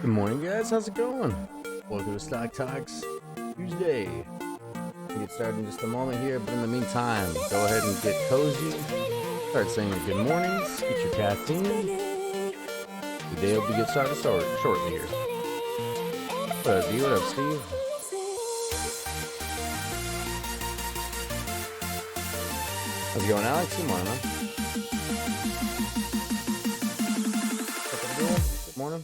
Good morning, guys. How's it going? Welcome to Stock Talks Tuesday. We'll get started in just a moment here, but in the meantime, go ahead and get cozy. Start saying your good mornings. Get your caffeine. The day will be get started shortly here. What up, D? What up, Steve? How's it going, Alex? Good morning, man. Good morning.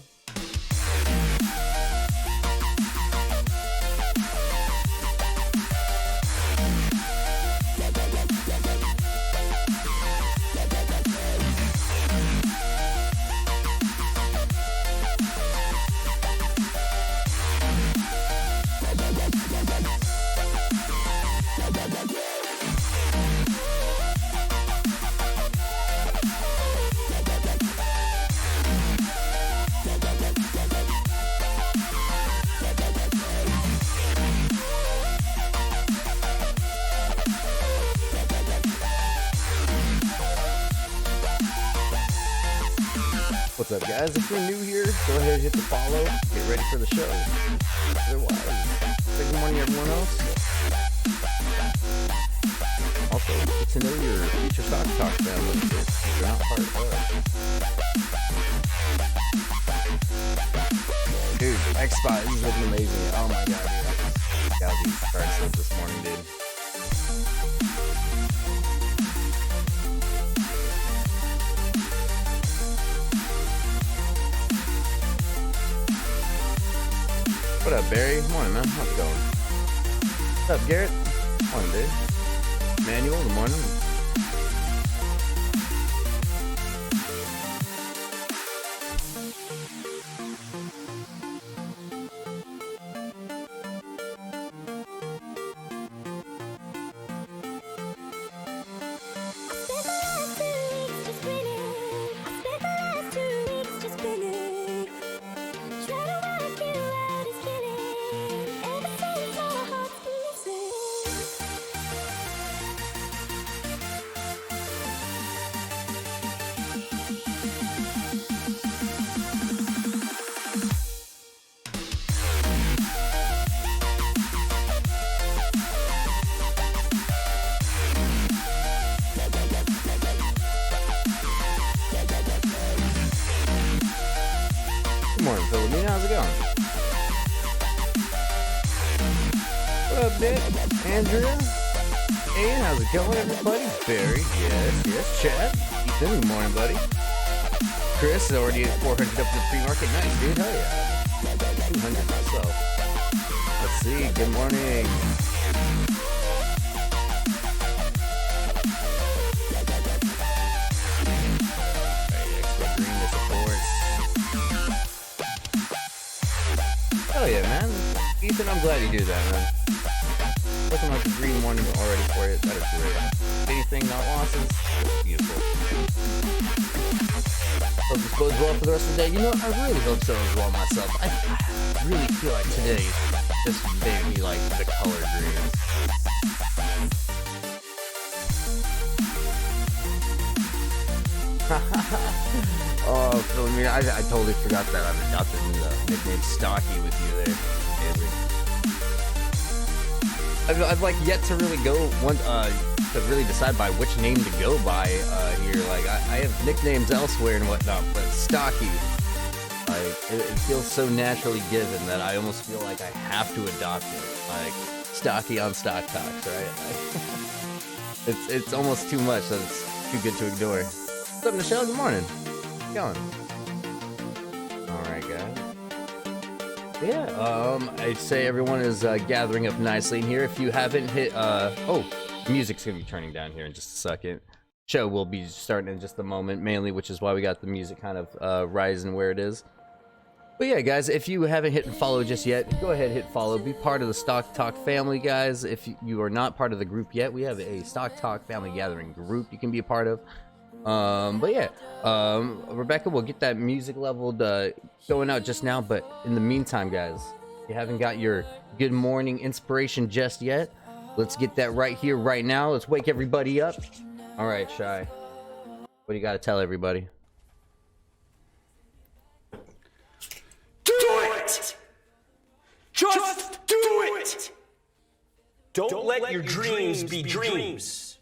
What's up, guys? If you're new here, go ahead and hit the follow. Get ready for the show. Otherwise, say good morning, everyone else. Also, get to know your future Stock Talk family if you're not part of. Dude, X-Spot is looking amazing. Oh my god, dude. Got these cards this morning, dude. What up, Barry? Morning, man. How's it going? What's up, Garrett? Morning, dude. Manuel, good morning. Good morning, Philomena. How's it going? What up, Dick? Andrea? Ian, how's it going, everybody? Barry, yes. Chad, Ethan, good morning, buddy. Chris is already at 400 up in the pre-market. Nice, dude. Hell yeah. 200 myself. Let's see. Good morning. Hell yeah, man. Ethan, I'm glad you do that, man. Looking like a green one already for you. That is great. Anything, not losses. That's beautiful. Hope this bodes well for the rest of the day. You know, I really hope so as well myself. I really feel like today just made me like the color green. Oh, Philomena, I totally forgot that I've adopted the nickname Stocky with you there. I've like yet to really go to really decide by which name to go by here. Like I have nicknames elsewhere and whatnot, but Stocky, like it feels so naturally given that I almost feel like I have to adopt it. Like Stocky on Stock Talks, right? It's almost too much. So it's too good to ignore. What's up, Michelle? Good morning. How's it going? Alright, guys. Yeah, I'd say everyone is gathering up nicely in here. If you haven't hit, oh, music's gonna be turning down here in just a second. Show will be starting in just a moment, mainly, which is why we got the music kind of rising where it is. But yeah, guys, if you haven't hit follow just yet, go ahead and hit follow. Be part of the Stock Talk family, guys. If you are not part of the group yet, we have a Stock Talk family gathering group you can be a part of. But yeah, Rebecca will get that music leveled going out just now. But in the meantime, guys, if you haven't got your good morning inspiration just yet, let's get that right here, right now. Let's wake everybody up. All right, Shy, what do you got to tell everybody? Just do it! Don't let your dreams be dreams.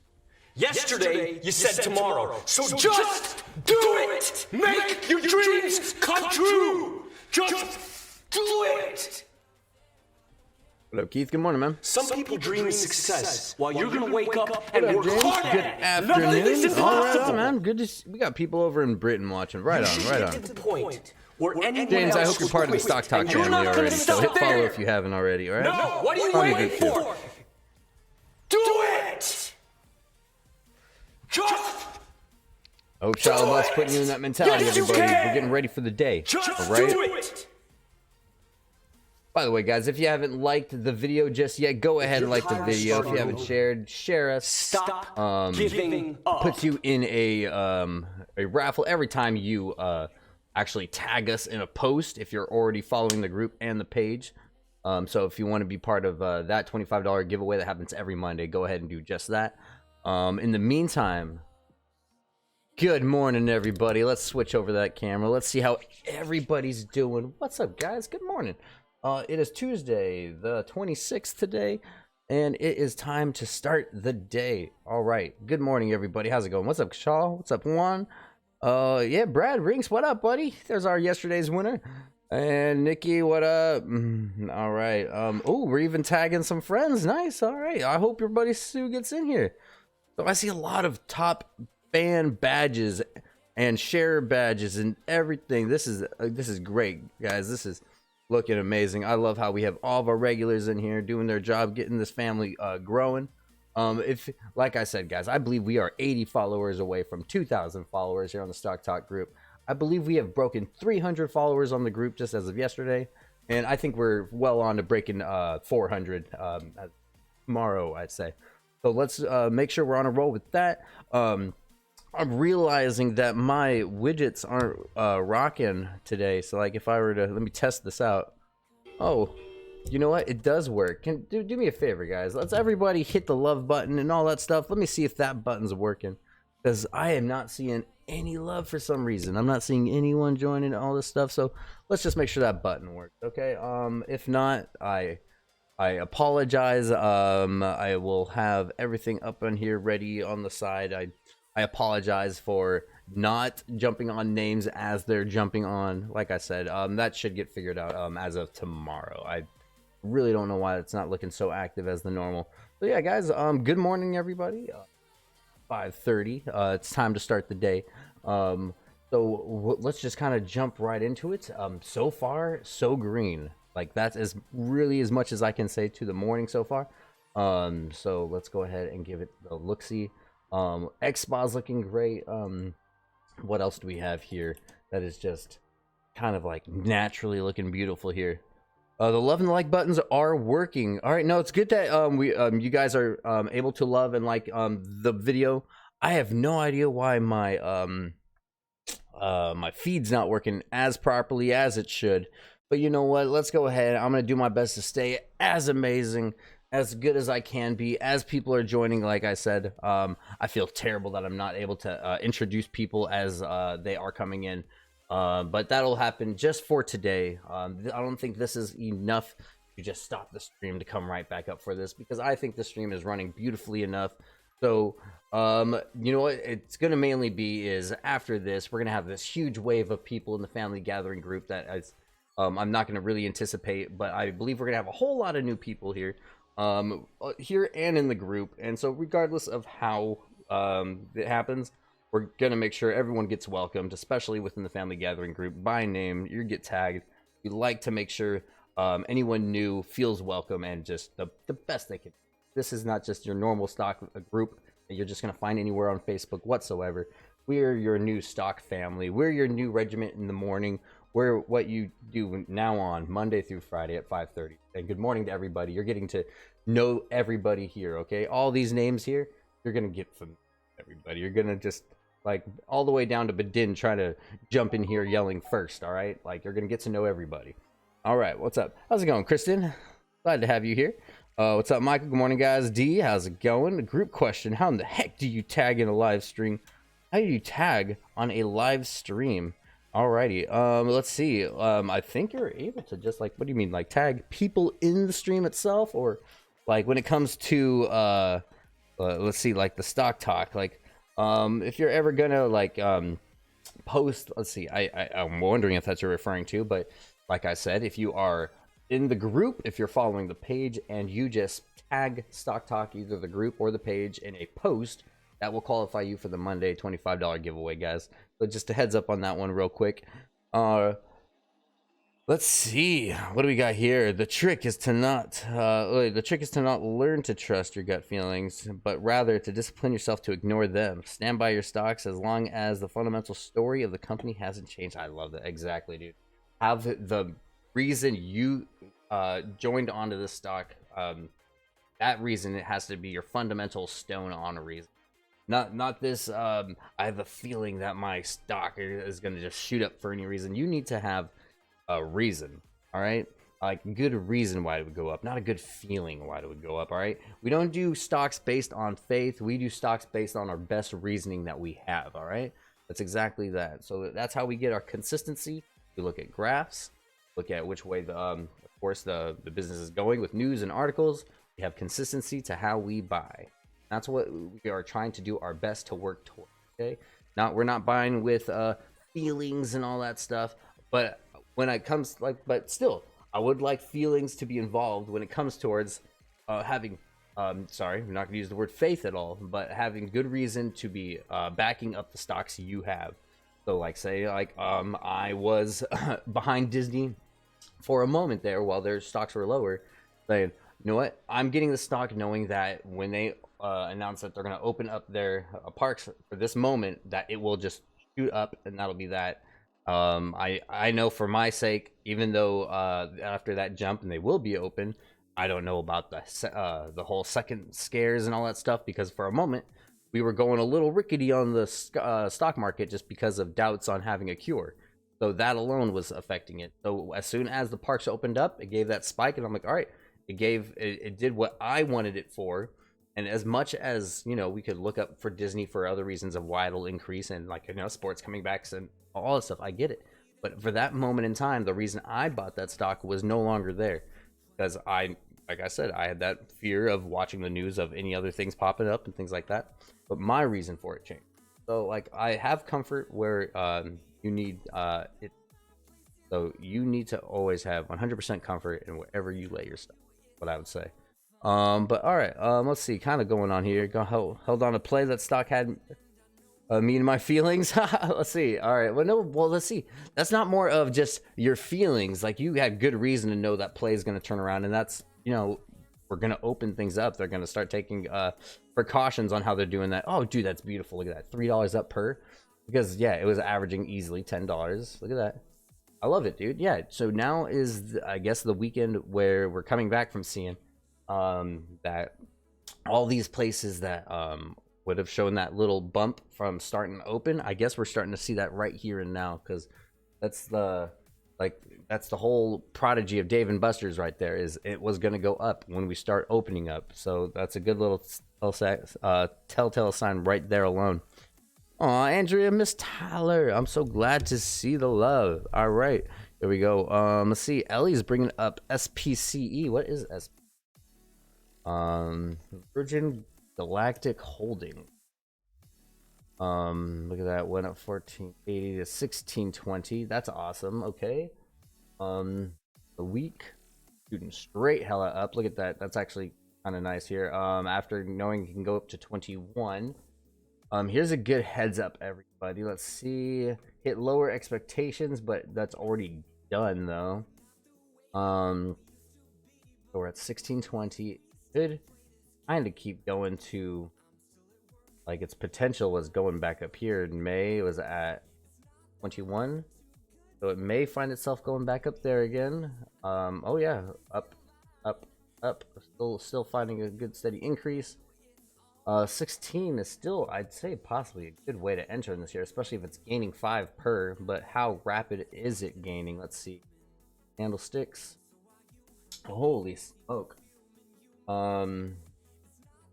Yesterday, you said tomorrow, so just do it! Make your dreams come true! Just do it! What up, Keith? Good morning, man. Some people dream of success while you're gonna wake up and work hard Good at it. Nothing is afternoon. All right, impossible. man. Good to see. We got people over in Britain watching. Right on, right Get on. to the point where anyone James, I else hope you're part of the will Stock quit, Talk and you're family not gonna already. So hit stop follow there. if you haven't already. All right. No, what are you Probably waiting good, too. for? Do it! Just Hope Shalabat's putting you in that mentality, Yes, you everybody. can. We're getting ready for the day. Just All right. do it! By the way, guys, if you haven't liked the video just yet, go ahead and like the video. If you haven't shared, share us. Stop giving up. Puts you in a raffle every time you actually tag us in a post if you're already following the group and the page. So if you want to be part of that $25 giveaway that happens every Monday, go ahead and do just that. In the meantime, good morning, everybody. Let's switch over that camera. Let's see how everybody's doing. What's up, guys? Good morning. It is Tuesday, the 26th today, and it is time to start the day. All right. Good morning, everybody. How's it going? What's up, Shaw? What's up, Juan? Yeah, Brad Rinks, what up, buddy? There's our yesterday's winner. And Nikki, what up? All right. Oh, we're even tagging some friends. Nice. All right. I hope your buddy Sue gets in here. So I see a lot of top fan badges and share badges and everything. This is great, guys. This is looking amazing. I love how we have all of our regulars in here doing their job, getting this family growing. If, like I said, guys, I believe we are 80 followers away from 2,000 followers here on the Stock Talk group. I believe we have broken 300 followers on the group just as of yesterday, and I think we're well on to breaking 400 tomorrow, I'd say. So let's make sure we're on a roll with that. I'm realizing that my widgets aren't rocking today. So like if I were to, let me test this out. Oh, you know what? It does work. Do me a favor, guys. Let's everybody hit the love button and all that stuff. Let me see if that button's working, because I am not seeing any love for some reason. I'm not seeing anyone joining all this stuff. So let's just make sure that button works. Okay. If not, I apologize. I will have everything up on here ready on the side. I apologize for not jumping on names as they're jumping on. Like I said, that should get figured out as of tomorrow. I really don't know why it's not looking so active as the normal. So yeah, guys, good morning, everybody. 5:30. It's time to start the day. So let's just kind of jump right into it. So far, so green. Like that's really as much as I can say to the morning so far. So let's go ahead and give it the look-see. Xbox looking great. What else do we have here that is just kind of like naturally looking beautiful here? The love and the like buttons are working. All right, no, it's good that you guys are able to love and like the video. I have no idea why my my feed's not working as properly as it should. But you know what? Let's go ahead. I'm gonna do my best to stay as amazing, as good as I can be as people are joining. Like I said, I feel terrible that I'm not able to introduce people as they are coming in. But that'll happen just for today. I don't think this is enough to just stop the stream to come right back up for this, because I think the stream is running beautifully enough. So, you know what it's going to mainly be is after this, we're going to have this huge wave of people in the family gathering group that is, I'm not going to really anticipate, but I believe we're going to have a whole lot of new people here, here and in the group. And so regardless of how it happens, we're going to make sure everyone gets welcomed, especially within the family gathering group by name. You get tagged. We like to make sure anyone new feels welcome and just the best they can. This is not just your normal stock group that you're just going to find anywhere on Facebook whatsoever. We're your new stock family. We're your new regiment in the morning. We're what you do now on Monday through Friday at 5:30. And good morning to everybody. You're getting to know everybody here, okay? All these names here, you're going to get from everybody. You're going to just, like, all the way down to Badin trying to jump in here yelling first, all right? Like, you're going to get to know everybody. All right, what's up? How's it going, Kristen? Glad to have you here. What's up, Michael? Good morning, guys. D, how's it going? A group question. How in the heck do you tag in a live stream? How do you tag on a live stream? Alrighty. Let's see. I think you're able to just like, what do you mean, like tag people in the stream itself, or like when it comes to let's see, like the stock talk, like if you're ever gonna like post, let's see, I'm wondering if that's what you're referring to, but like I said, if you are in the group, if you're following the page and you just tag stock talk, either the group or the page, in a post, that will qualify you for the Monday $25 giveaway, guys. So just a heads up on that one real quick. Let's see, what do we got here? The trick is to not learn to trust your gut feelings, but rather to discipline yourself to ignore them. Stand by your stocks as long as the fundamental story of the company hasn't changed. I love that. Exactly, dude. Have the reason you joined onto this stock, that reason, it has to be your fundamental stone on a reason. Not this I have a feeling that my stock is going to just shoot up for any reason. You need to have a reason, all right? Like good reason why it would go up, not a good feeling why it would go up, all right? We don't do stocks based on faith. We do stocks based on our best reasoning that we have, all right? That's exactly that. So that's how we get our consistency. We look at graphs, look at which way of course the business is going with news and articles. We have consistency to how we buy. That's what we are trying to do our best to work toward, okay? We're not buying with feelings and all that stuff, but when it comes but still, I would like feelings to be involved when it comes towards having, sorry, I'm not gonna use the word faith at all, but having good reason to be backing up the stocks you have. So like say like I was behind Disney for a moment there while their stocks were lower, saying, you know what, I'm getting the stock knowing that when they announce that they're going to open up their parks for this moment, that it will just shoot up, and that'll be that. I know for my sake, even though after that jump and they will be open, I don't know about the whole second scares and all that stuff, because for a moment we were going a little rickety on the stock market just because of doubts on having a cure. So that alone was affecting it. So as soon as the parks opened up, it gave that spike, and I'm like, all right, it did what I wanted it for. And as much as, you know, we could look up for Disney for other reasons of why it'll increase, and like, you know, sports coming back and all this stuff, I get it. But for that moment in time, the reason I bought that stock was no longer there, because like I said, I had that fear of watching the news of any other things popping up and things like that. But my reason for it changed. So like I have comfort where you need it. So you need to always have 100% comfort in wherever you lay your stuff. What I would say. But all right, let's see, kind of going on here. Held on to play that stock had me and my feelings. Let's see. All right, well, let's see. That's not more of just your feelings. Like you had good reason to know that play is going to turn around, and that's, you know, we're going to open things up. They're going to start taking precautions on how they're doing that. Oh, dude, that's beautiful. Look at that, $3 up per, because yeah, it was averaging easily $10. Look at that. I love it, dude. Yeah. So now is I guess the weekend where we're coming back from seeing that all these places that would have shown that little bump from starting to open, I guess we're starting to see that right here and now, because that's the whole prodigy of Dave and Buster's right there, is it was going to go up when we start opening up. So that's a good little telltale sign right there alone. Aw, Andrea, Miss Tyler, I'm so glad to see the love. All right, here we go. Let's see, Ellie's bringing up SPCE. What is SPCE? Virgin Galactic Holding. Look at that, went up 1480 to 1620. That's awesome. Okay. A week shooting straight hella up. Look at that. That's actually kind of nice here. After knowing you can go up to 21. Here's a good heads up, everybody. Let's see. Hit lower expectations, but that's already done though. So we're at 1620. Could kind of keep going to, like, its potential was going back up here in May. It was at 21, so it may find itself going back up there again. Oh yeah, up. Still finding a good steady increase. 16 is still, I'd say, possibly a good way to enter in this year, especially if it's gaining 5 per. But how rapid is it gaining? Let's see. Candlesticks. Holy smoke.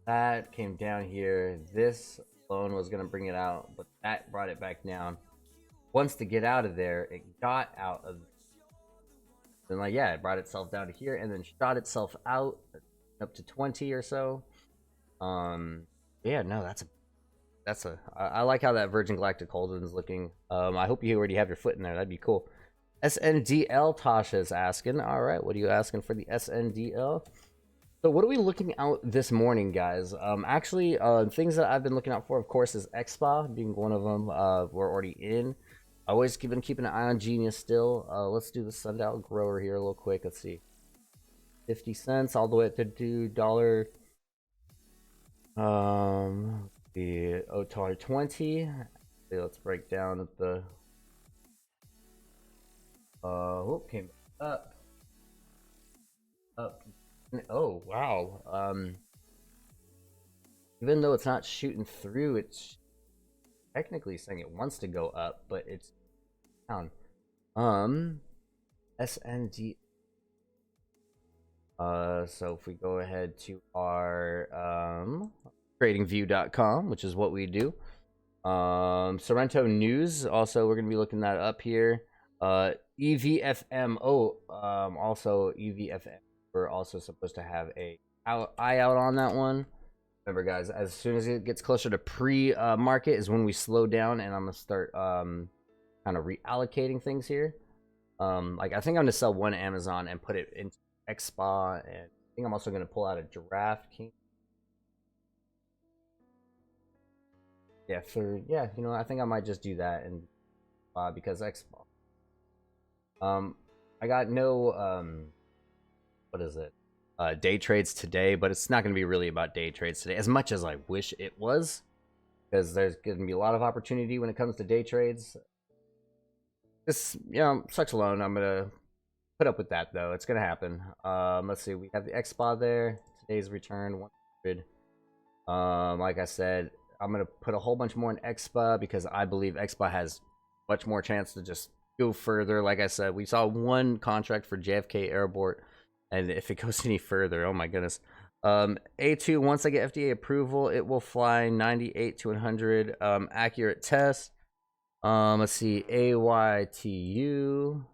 That came down here. This alone was gonna bring it out, but that brought it back down. wants to get out of there. It got out of, and like, yeah, it brought itself down to here and then shot itself out up to 20 or so. Yeah, no, I like how that Virgin Galactic Holden is looking. I hope you already have your foot in there. That'd be cool. SNDL, Tasha is asking. All right, what are you asking for the SNDL? So what are we looking out this morning, guys? Actually, things that I've been looking out for, of course, is Expa being one of them. We're already in. I always been keeping an eye on Genius still. Let's do the sundial grower here real quick. Let's see. 50 cents all the way up to $2. The OTAR 20. Let's break down the came up. Oh wow. Even though it's not shooting through, it's technically saying it wants to go up, but it's down. SND. So if we go ahead to our tradingview.com, which is what we do. Sorrento News, also we're gonna be looking that up here. EVFM. Also EVFM. We're also supposed to have a eye out on that one. Remember, guys, as soon as it gets closer to pre-market is when we slow down, and I'm gonna start kind of reallocating things here. Like I think I'm gonna sell one Amazon and put it into Expa, and I think I'm also gonna pull out a DraftKings. Yeah, I think I might just do that, and because Expa. I got no what is it? Day trades today, but it's not going to be really about day trades today as much as I wish it was, because there's going to be a lot of opportunity when it comes to day trades. This, sucks alone. I'm going to put up with that though. It's going to happen. Let's see. We have the Expa there. Today's return 100. Like I said, I'm going to put a whole bunch more in Expa because I believe Expa has much more chance to just go further. Like I said, we saw one contract for JFK Airport, and if it goes any further, oh my goodness. A2, once I get FDA approval, it will fly 98 to 100. Accurate test. Let's see, AYTU.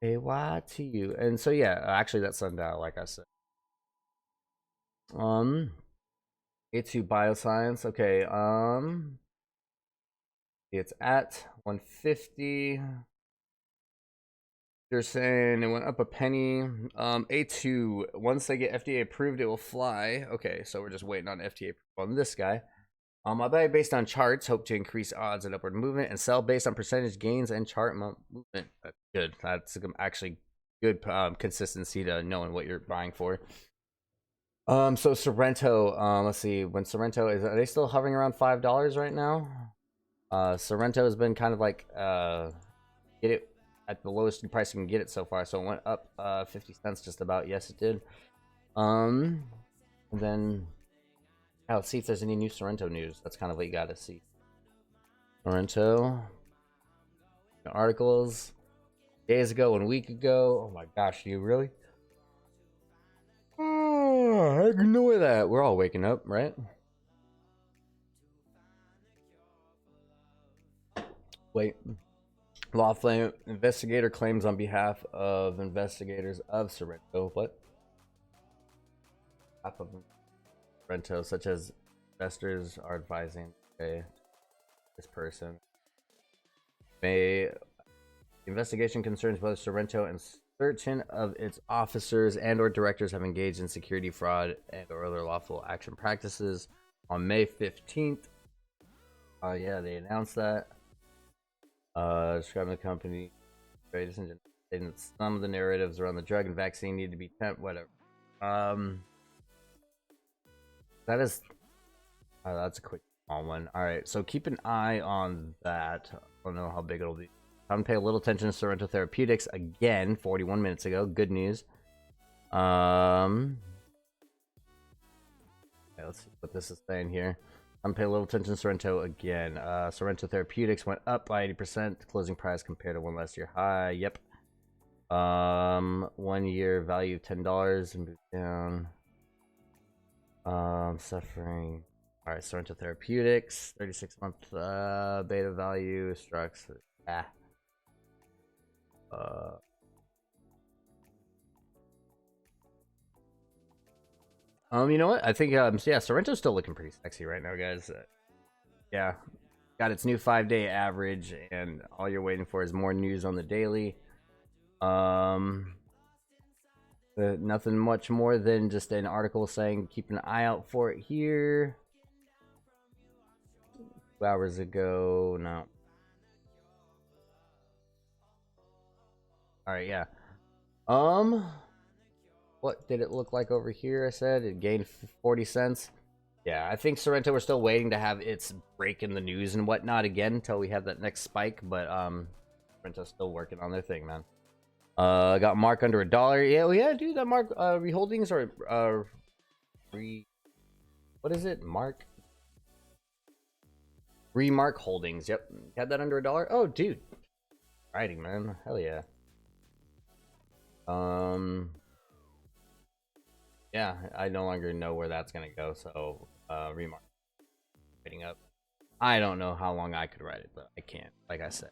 AYTU. And so yeah, actually that's sundial, like I said. A2 Bioscience. Okay, it's at 150. They're saying it went up a penny. A2, once they get FDA approved, it will fly. Okay, so we're just waiting on FDA approval on this guy. I buy based on charts, hope to increase odds and upward movement, and sell based on percentage gains and chart movement. That's good. That's actually good consistency to knowing what you're buying for. So Sorrento, let's see, when Sorrento are they still hovering around $5 right now? Sorrento has been kind of like get it at the lowest price you can get it so far, so it went up 50 cents just about. Yes, it did. And then let's see if there's any new Sorrento news. That's kind of what you gotta see. Sorrento articles days ago, 1 week ago. Oh my gosh, you really? Oh, ignore that. We're all waking up, right? Wait. Law Flame investigator claims on behalf of investigators of Sorrento. What? Half of Sorrento, such as investors, are advising this person. The investigation concerns both Sorrento and certain of its officers and or directors have engaged in security fraud and or other lawful action practices. On May 15th, yeah, they announced that. Describing the company, stating that some of the narratives around the drug and vaccine need to be whatever. That is, that's a quick small one. All right, so keep an eye on that. I don't know how big it'll be. I'm gonna pay a little attention to Sorrento Therapeutics again. 41 minutes ago. Good news. Okay, let's see what this is saying here. I'm paying a little attention to Sorrento again. Sorrento Therapeutics went up by 80%. Closing price compared to one last year high. Yep. 1 year value $10 and moved down. Suffering. All right, Sorrento Therapeutics, 36-month beta value, Strux. You know what? I think yeah, Sorrento's still looking pretty sexy right now, guys. Yeah, got its new 5-day average, and all you're waiting for is more news on the daily. Nothing much more than just an article saying keep an eye out for it here. 2 hours ago, no. All right, yeah. What did it look like over here? I said it gained 40 cents. Yeah, I think Sorrento, we're still waiting to have its break in the news and whatnot again until we have that next spike. But Sorrento's still working on their thing, man. Got Mark under $1. Yeah, well, yeah, dude, that Mark reholdings are what is it? Remark holdings. Yep, had that under $1. Oh, dude, writing, man, hell yeah. Yeah, I no longer know where that's gonna go. So, remark writing up. I don't know how long I could write it, but I can't. Like I said,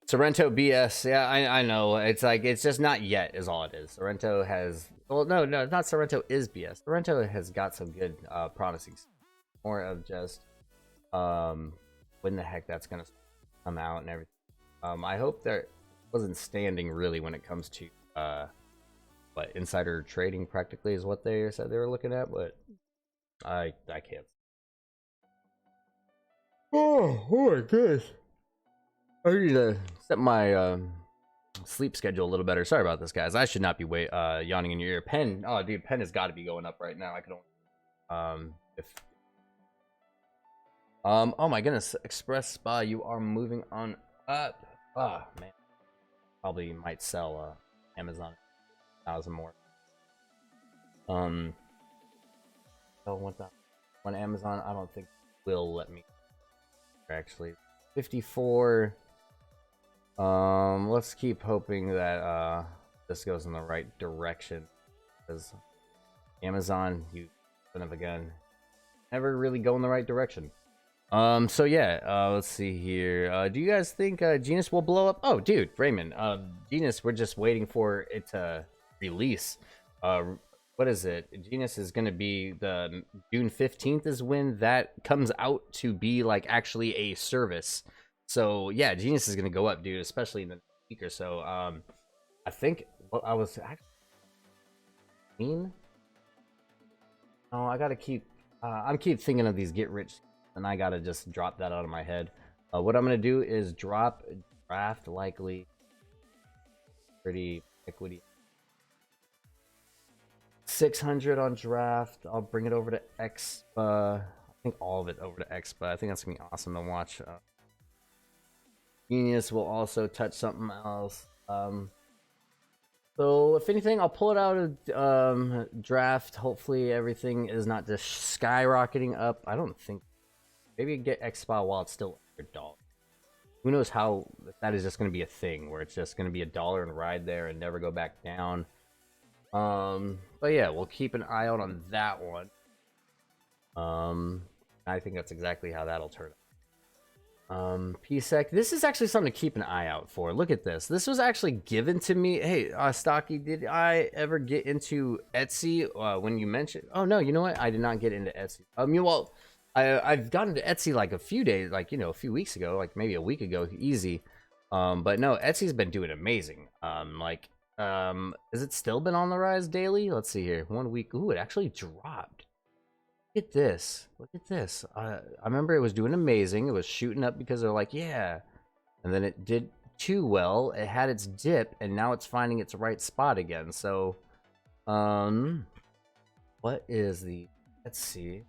Sorrento BS. Yeah, I know. It's like it's just not yet, is all it is. Sorrento has. Well, no, it's not. Sorrento is BS. Sorrento has got some good promising. More of just when the heck that's gonna come out and everything. I hope there wasn't standing really when it comes to what insider trading practically is what they said they were looking at, but I can't. Oh my goodness. I need to set my sleep schedule a little better. Sorry about this, guys. I should not be yawning in your ear. Pen, oh dude, pen has got to be going up right now. I can only oh my goodness, Express Spa, you are moving on up. Ah man, probably might sell Amazon 1,000 more. Oh, what the on Amazon? I don't think will let me actually 54. Let's keep hoping that this goes in the right direction, because Amazon, you son of a gun, never really go in the right direction. So yeah, let's see here. Do you guys think Genus will blow up? Oh, dude, Raymond, Genus, we're just waiting for it to release. What is it? Genus is gonna be the June 15th is when that comes out to be like actually a service. So yeah, Genius is gonna go up, dude, especially in the week or so. I think what I was actually oh, I gotta keep I'm keep thinking of these get rich, and I gotta just drop that out of my head. What I'm gonna do is draft likely pretty equity 600 on draft. I'll bring it over to Expa. I think all of it over to Expa. I think that's gonna be awesome to watch. Genius will also touch something else. So if anything, I'll pull it out of draft. Hopefully everything is not just skyrocketing up. I don't think. Maybe get Expa while it's still $1. Who knows how that is just going to be a thing where it's just going to be $1 and ride there and never go back down. But yeah, we'll keep an eye out on that one. I think that's exactly how that'll turn out. PSEC, this is actually something to keep an eye out for. Look at this. This was actually given to me. Hey, Stocky, did I ever get into Etsy when you mentioned? Oh no, you know what? I did not get into Etsy. Well, I've gotten to Etsy like a few days, like, you know, a few weeks ago, like maybe a week ago, easy. But no, Etsy's been doing amazing. Has it still been on the rise daily? Let's see here. 1 week. Ooh, it actually dropped. Look at this. Look at this. I remember it was doing amazing. It was shooting up because they're like, yeah. And then it did too well. It had its dip, and now it's finding its right spot again. So, what is the, let's see,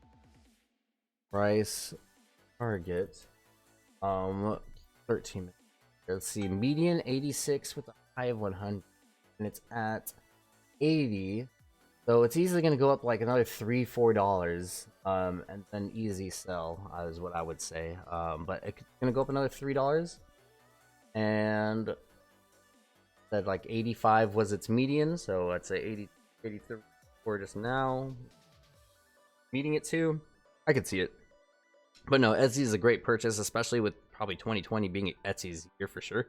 price target? 13 minutes. Let's see, median 86 with a high of 100, and it's at 80. So it's easily going to go up like another $3-4, and then easy sell is what I would say. But it's going to go up another $3, and that like 85 was its median, so let's say 83 for just now, meeting it to. I could see it. But no, Etsy is a great purchase, especially with probably 2020 being Etsy's year for sure.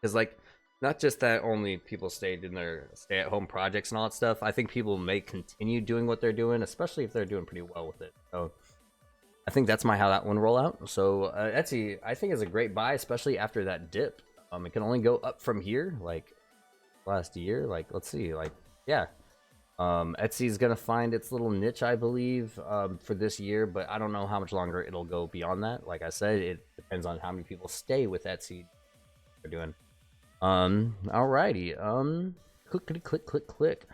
Because like, not just that only people stayed in their stay-at-home projects and all that stuff. I think people may continue doing what they're doing, especially if they're doing pretty well with it. So I think that's how that one roll out. So Etsy, I think, is a great buy, especially after that dip. It can only go up from here. Like last year, like let's see, like yeah. Etsy is gonna find its little niche, I believe, for this year, but I don't know how much longer it'll go beyond that. Like I said, it depends on how many people stay with Etsy. They're doing. Alrighty. Click.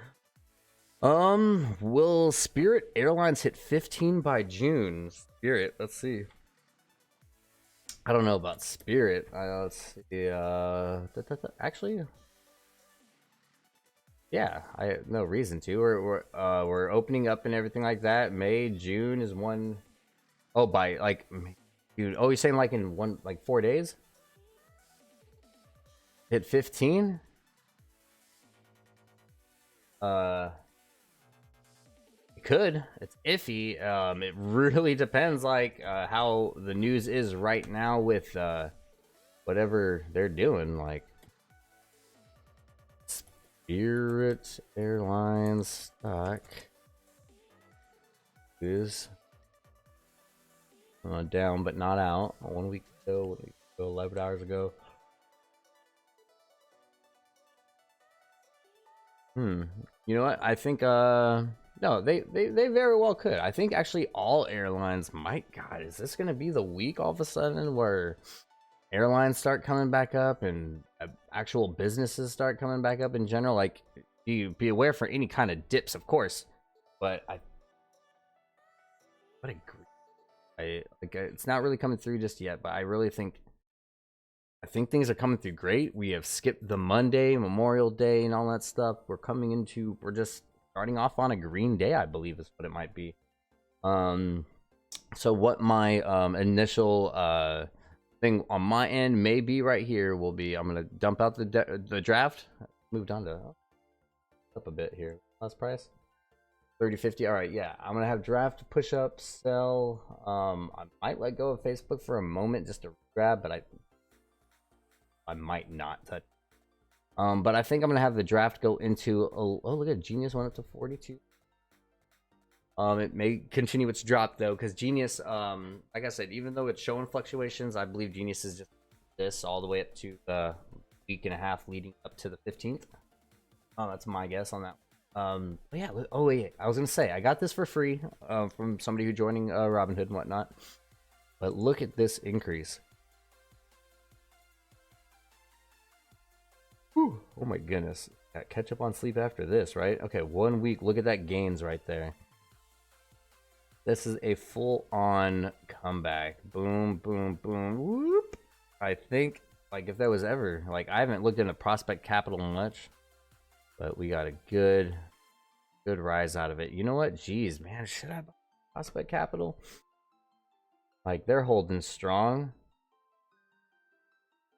Will Spirit Airlines hit 15 by June? Spirit, let's see. I don't know about Spirit. Let's see. Actually, yeah, I have no reason to. We're opening up and everything like that. May, June is one. Oh, by like, dude. Oh, you're saying like in 4 days? Hit 15? It could. It's iffy. It really depends, like, how the news is right now with whatever they're doing. Like, Spirit Airlines stock is down but not out. 1 week ago, 11 hours ago. You know what? I think no, they very well could. I think actually all airlines might. God, is this gonna be the week all of a sudden where airlines start coming back up and actual businesses start coming back up in general? Like, you be aware for any kind of dips, of course, but it's not really coming through just yet. But I really think things are coming through great. We have skipped the Monday, Memorial Day, and all that stuff. We're just starting off on a green day, I believe is what it might be. So what my initial thing on my end may be right here will be, I'm gonna dump out the draft. Moved on to up a bit here. Last price 30.50. All right, yeah, I'm gonna have draft, push up, sell. I might let go of Facebook for a moment just to grab, but I might not touch. But I think I'm gonna have the draft go into. Oh, look at Genius went up to 42. It may continue its drop though, because Genius, like I said, even though it's showing fluctuations, I believe Genius is just this all the way up to the week and a half leading up to the 15th. That's my guess on that. But yeah. Oh wait, I was gonna say I got this for free from somebody who joining Robinhood and whatnot. But look at this increase. Whew. Oh my goodness. Got catch up on sleep after this, right? Okay, 1 week. Look at that gains right there. This is a full-on comeback. Boom, boom, boom. Whoop. I think, like, if that was ever, like, I haven't looked into Prospect Capital much, but we got a good rise out of it. You know what? Jeez, man, should I buy Prospect Capital? Like, they're holding strong.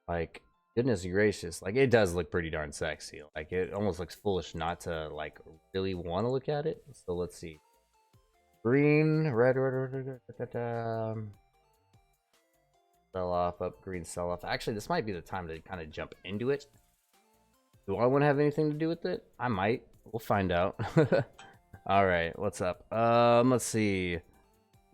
Like, goodness gracious, like, it does look pretty darn sexy. Like, it almost looks foolish not to, like, really want to look at it. So let's see. Green, red, sell off, up, green, sell off. Actually, this might be the time to kind of jump into it. Do I want to have anything to do with it? I might. We'll find out. All right, what's up? Let's see.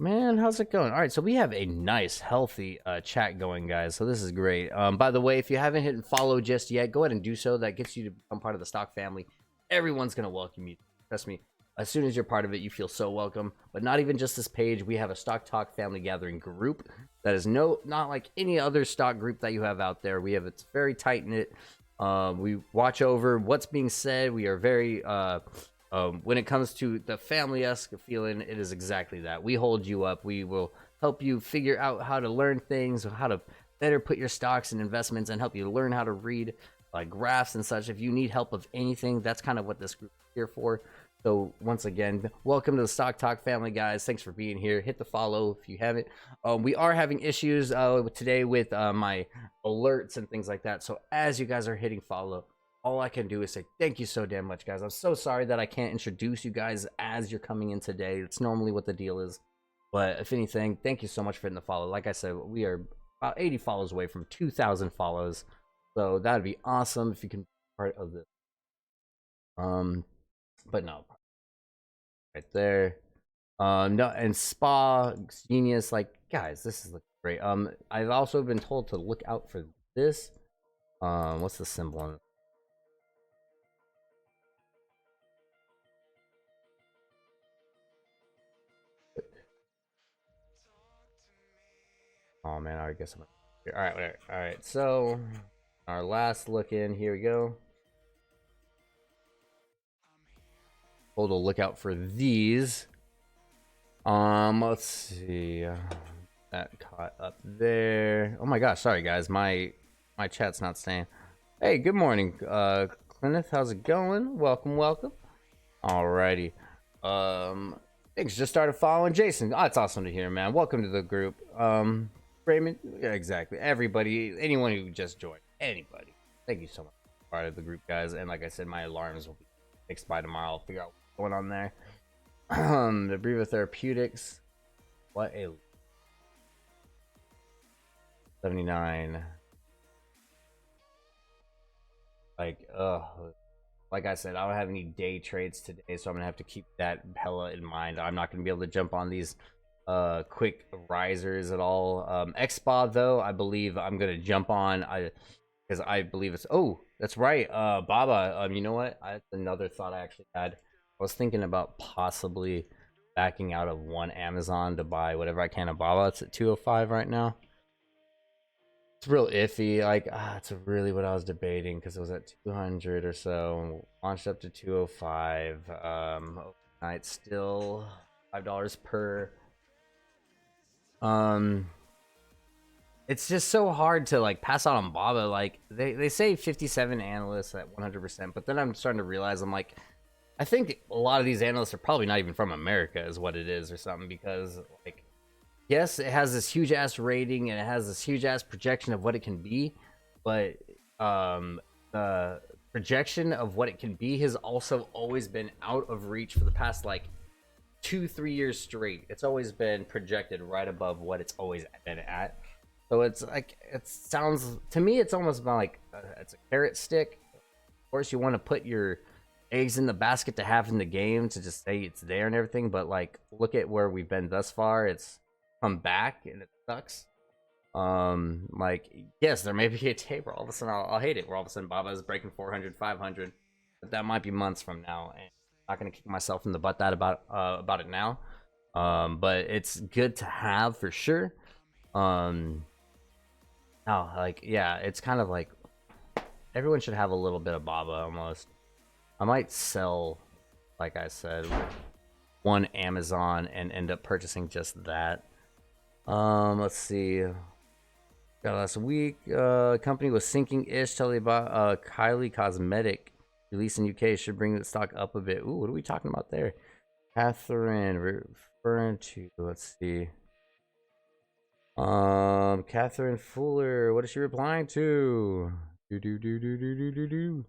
Man, how's it going? All right, so we have a nice, healthy chat going, guys. So this is great. By the way, if you haven't hit follow just yet, go ahead and do so. That gets you to become part of the stock family. Everyone's going to welcome you. Trust me. As soon as you're part of it, you feel so welcome. But not even just this page. We have a Stock Talk Family Gathering group that is not like any other stock group that you have out there. It's very tight-knit. We watch over what's being said. We are very... when it comes to the family-esque feeling, it is exactly that. We hold you up. We will help you figure out how to learn things, how to better put your stocks and investments, and help you learn how to read like graphs and such. If you need help of anything, that's kind of what this group is here for. So once again, welcome to the Stock Talk family, guys. Thanks for being here. Hit the follow if you haven't. We are having issues today with my alerts and things like that. So as you guys are hitting follow, all I can do is say thank you so damn much, guys. I'm so sorry that I can't introduce you guys as you're coming in today. It's normally what the deal is. But if anything, thank you so much for hitting the follow. Like I said, we are about 80 follows away from 2,000 follows. So that'd be awesome if you can be part of this. But no, right there. No, and Spa Genius, like guys, this is looking great. I've also been told to look out for this. What's the symbol on it? Oh man, I guess I'm. All right, whatever. All right. So our last look in. Here we go. Hold a lookout for these. Let's see. That caught up there. Oh my gosh, sorry guys, my chat's not staying. Hey, good morning, Clineth. How's it going? Welcome, welcome. Alrighty. Thanks. Just started following Jason. Oh, it's awesome to hear, man. Welcome to the group. Raymond. Yeah, exactly. Everybody, anyone who just joined, anybody. Thank you so much for part of the group, guys. And like I said, my alarms will be fixed by tomorrow. I'll figure out what's going on there. The Breathe Therapeutics. What a 79. Like I said, I don't have any day trades today, so I'm gonna have to keep that hella in mind. I'm not gonna be able to jump on these quick risers at all. Xspa though, I believe I'm gonna jump on. Because I believe it's, oh, that's right, Baba. You know what? That's another thought I actually had. I was thinking about possibly backing out of one Amazon to buy whatever I can of Baba. It's at 205 right now. It's real iffy. Like, it's really what I was debating because it was at 200 or so. Launched up to 205. Overnight still $5 per. It's just so hard to like pass out on Baba. Like they say 57 analysts at 100%, but then I'm starting to realize I'm like, I think a lot of these analysts are probably not even from America, is what it is, or something. Because like, yes, it has this huge ass rating and it has this huge ass projection of what it can be, but the projection of what it can be has also always been out of reach for the past like 2-3 years straight. It's always been projected right above what it's always been at. So it's like, it sounds to me, it's almost about like it's a carrot stick. Of course, you want to put your eggs in the basket to have in the game to just say it's there and everything, but like, look at where we've been thus far. It's come back and it sucks. Like, yes, there may be a day where all of a sudden I'll hate it, where all of a sudden Baba is breaking 400, 500, but that might be months from now, and I'm not gonna kick myself in the butt that about it now. But it's good to have for sure. Now, like, yeah, it's kind of like everyone should have a little bit of Baba almost. I might sell, like I said, one Amazon and end up purchasing just that. Let's see. Got last week. Company was sinking-ish till they bought Kylie Cosmetic, released in UK. Should bring the stock up a bit. Ooh, what are we talking about there? Catherine referring to. Let's see. Catherine Fuller. What is she replying to? Do.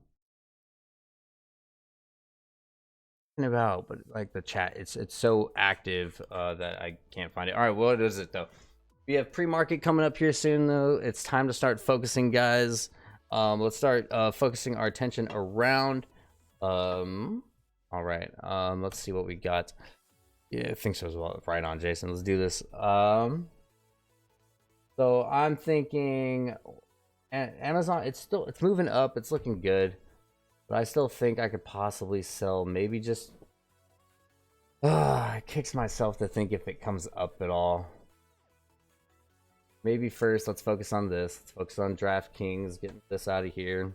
About, but like the chat, it's so active that I can't find it. All right, what is it though? We have pre-market coming up here soon though. It's time to start focusing, guys. Let's start focusing our attention around. All right, let's see what we got. Yeah, I think so as well. Right on, Jason. Let's do this. So I'm thinking Amazon, it's moving up, it's looking good, but I still think I could possibly sell maybe just it kicks myself to think if it comes up at all. Maybe first let's focus on this. Let's focus on DraftKings, getting this out of here.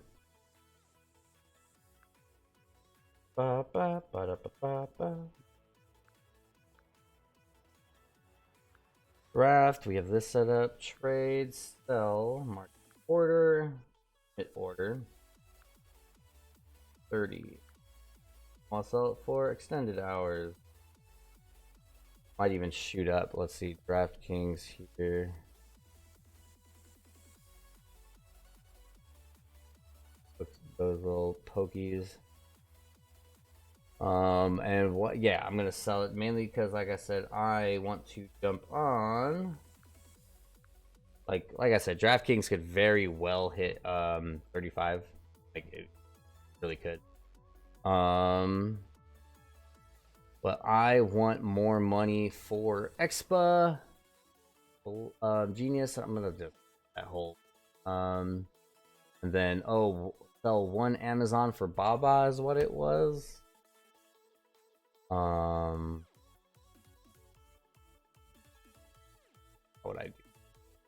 Draft, we have this set up. Trade, sell, market order, hit order. 30. I'll sell it for extended hours. Might even shoot up. Let's see. DraftKings here. Those little pokies. And what? Yeah, I'm gonna sell it mainly because, like I said, I want to jump on. Like I said, DraftKings could very well hit 35. Like it really could. But I want more money for Expa. Genius. I'm gonna do that whole. And then sell one Amazon for Baba is what it was. What would I do?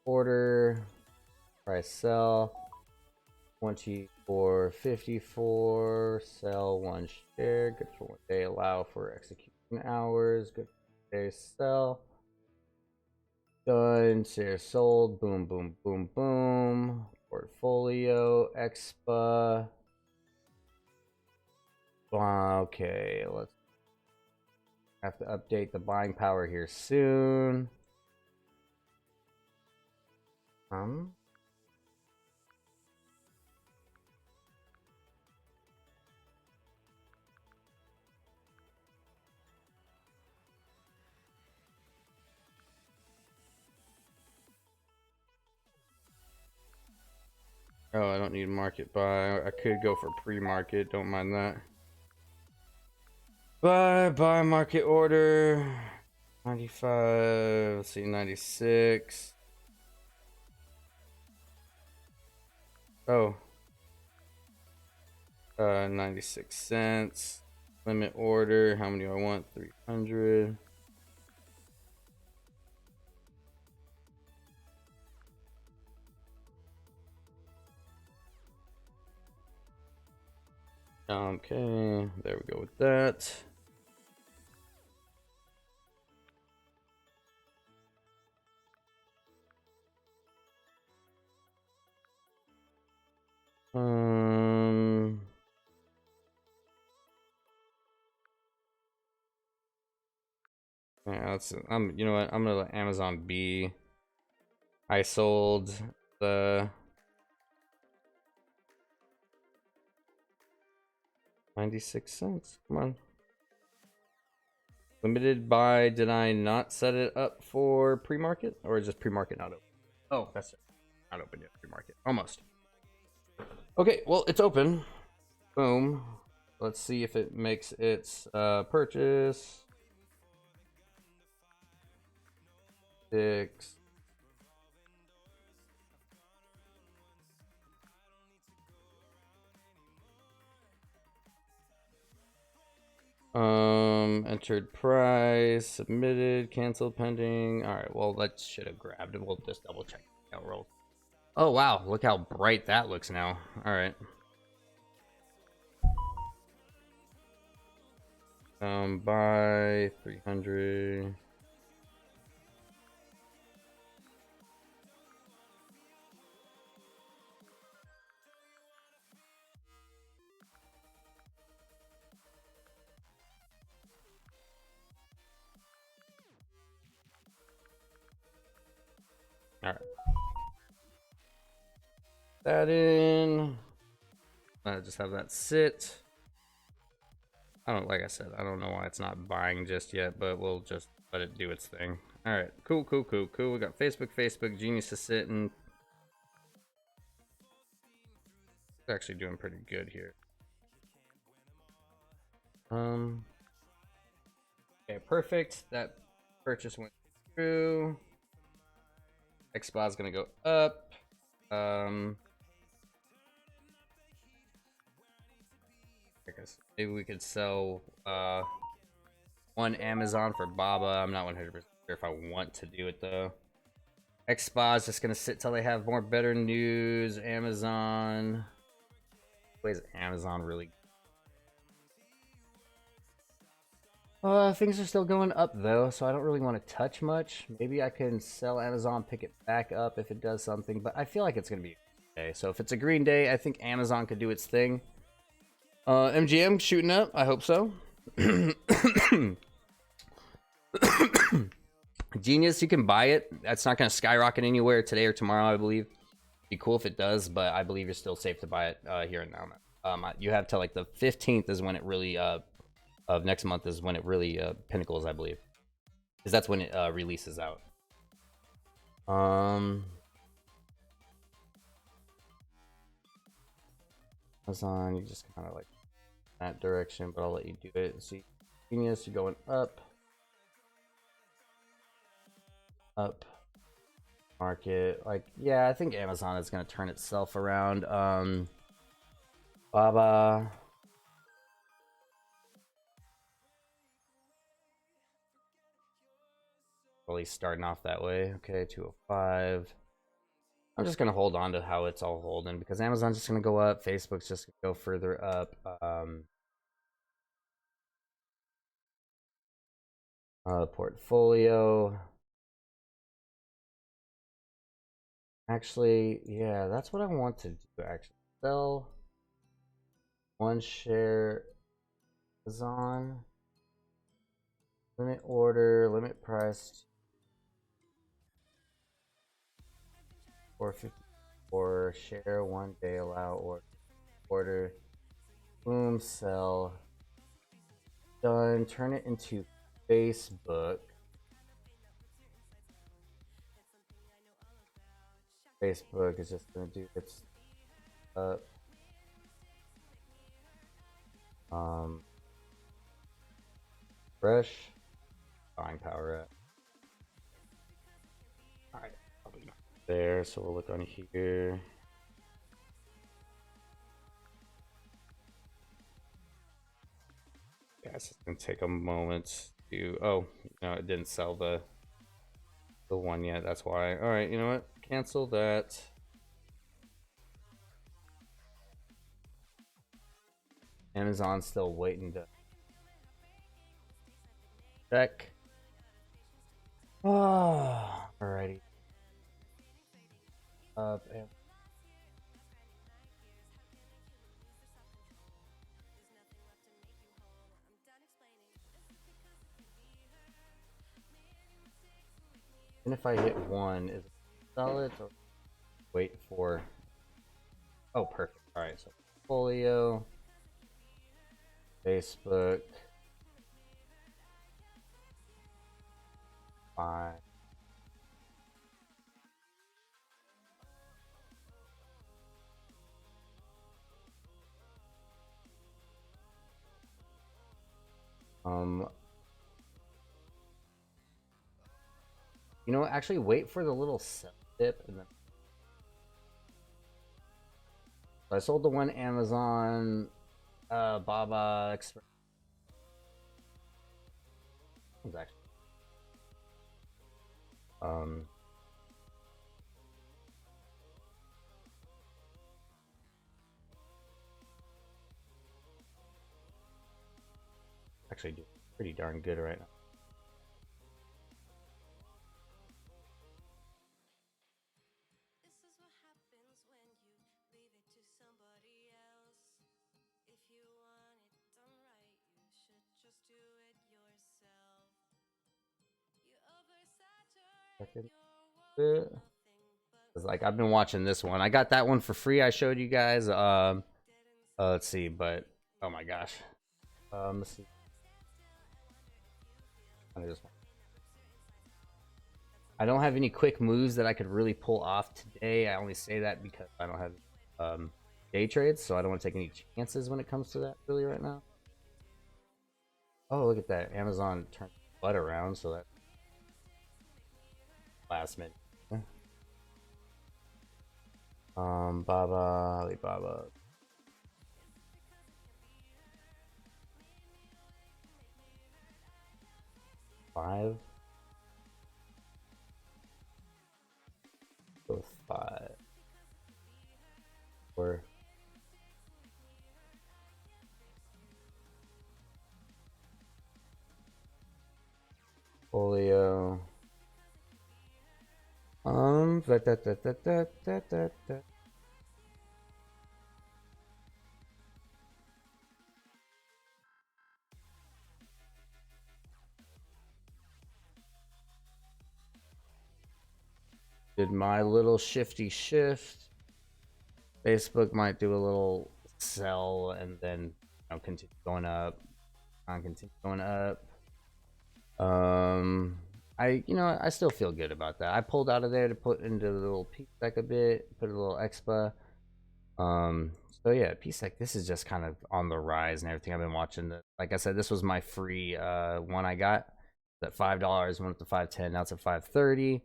Order, price sell, 24.54, sell one share, good for 1 day, allow for execution hours, good for day, sell. Done, share sold, boom, boom, boom, boom. Portfolio, Expa. Okay, let's have to update the buying power here soon. Oh, I don't need market buy. I could go for pre-market. Don't mind that. Buy market order. 95. Let's see, 96. Oh. 96 cents. Limit order. How many do I want? 300. Okay, there we go with that. Yeah, you know what? I'm gonna let Amazon be. I sold the 96 cents. Come on. Limited buy. Did I not set it up for pre-market? Or just pre-market not open? Oh, that's it. Not open yet. Pre-market. Almost. Okay, well, it's open. Boom. Let's see if it makes its purchase. 6. Entered price, submitted, canceled, pending. All right, well, that should have grabbed it. We'll just double check how it rolled. Oh, wow, look how bright that looks now. All right. Buy 300. All right. That in. I just have that sit. Like I said, I don't know why it's not buying just yet, but we'll just let it do its thing. All right, cool. We got Facebook, Genius is sitting. It's actually doing pretty good here. Okay, perfect. That purchase went through. Xbox is gonna go up. I guess maybe we could sell one Amazon for Baba. I'm not 100% sure if I want to do it though. Xbox is just gonna sit till they have more better news. Amazon. Wait, is Amazon really? Things are still going up though, so I don't really want to touch much. Maybe I can sell Amazon, pick it back up if it does something, but I feel like it's gonna be a day. So if it's a green day, I think Amazon could do its thing. MGM shooting up. I hope so. Genius, you can buy it. That's not going to skyrocket anywhere today or tomorrow, I believe. Be cool if it does, but I believe you're still safe to buy it here and now. You have till like the 15th is when it really of next month is when it really pinnacles, I believe, because that's when it releases out. Amazon, you just kind of like that direction, but I'll let you do it. See, Genius, you're going up, up. Market, like, yeah, I think Amazon is going to turn itself around. Baba, really starting off that way. Okay, 205. I'm just going to hold on to how it's all holding because Amazon's just going to go up, Facebook's just going to go further up. Portfolio, actually, yeah, that's what I want to do. Actually, sell one share Amazon, limit order, limit price 454, share 1 day, allow order, boom, sell, done. Turn it into Facebook. Facebook is just gonna do its up. Fresh buying power up. All right, probably not there. So we'll look on here. Yeah, it's just gonna take a moment to. Oh, no, it didn't sell the one yet. That's why. All right, you know what? Cancel that. Amazon's still waiting to check. Oh, alrighty. Up and if I hit one, is it solid or wait for? Oh, perfect. All right, so portfolio, Facebook, fine. You know what? Actually, wait for the little sell dip, and then I sold the one Amazon, Baba Express. Actually, actually do pretty darn good right now. Cause like I've been watching this one. I got that one for free. I showed you guys. Let's see, but oh my gosh. Let's see. I don't have any quick moves that I could really pull off today. I only say that because I don't have day trades, so I don't want to take any chances when it comes to that really right now. Oh, look at that. Amazon turned the butt around, so that last minute. Baba, Alibaba. Five. Both 5. 4. Folio. Did my little shifty shift. Facebook might do a little sell and then continue going up. continue going up. I still feel good about that. I pulled out of there to put into the little PSEC a bit, put a little expa. So yeah, PSEC, this is just kind of on the rise and everything. I've been watching like I said, this was my free one I got at $5, went up to 510, now it's at 530.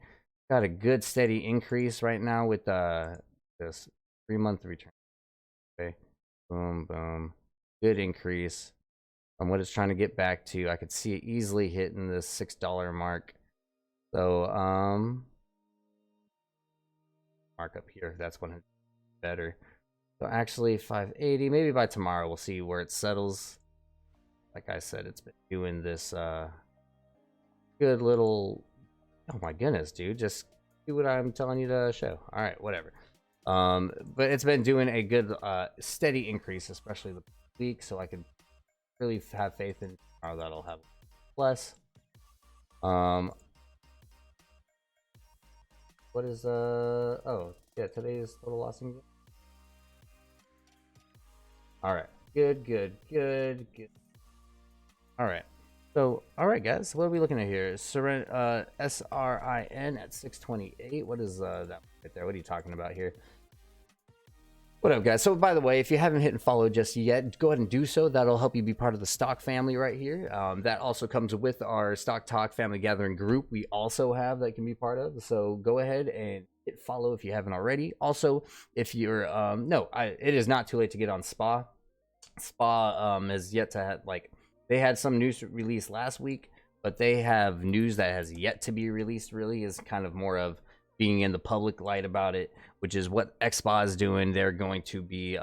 Got a good steady increase right now with this 3-month return. Okay, boom, boom, good increase from what it's trying to get back to. I could see it easily hitting the $6 mark. So mark up here. That's one better. So actually 580. Maybe by tomorrow we'll see where it settles. Like I said, it's been doing this good little. Oh my goodness, dude! Just do what I'm telling you to show. All right, whatever. But it's been doing a good steady increase, especially the week. So I could really have faith in tomorrow that'll have plus. What is oh yeah, today is total lossing. All right, good. All right, so all right, guys, what are we looking at here? SRIN at 628. What is that right there? What are you talking about here? What up, guys? So by the way, if you haven't hit and follow just yet, go ahead and do so. That'll help you be part of the stock family right here. That also comes with our Stock Talk family gathering group we also have that can be part of. So go ahead and hit follow if you haven't already. Also, if you're it is not too late to get on SPA. SPA has yet to have, like, they had some news released last week, but they have news that has yet to be released. Really is kind of more of being in the public light about it, which is what XSPA is doing. They're going to be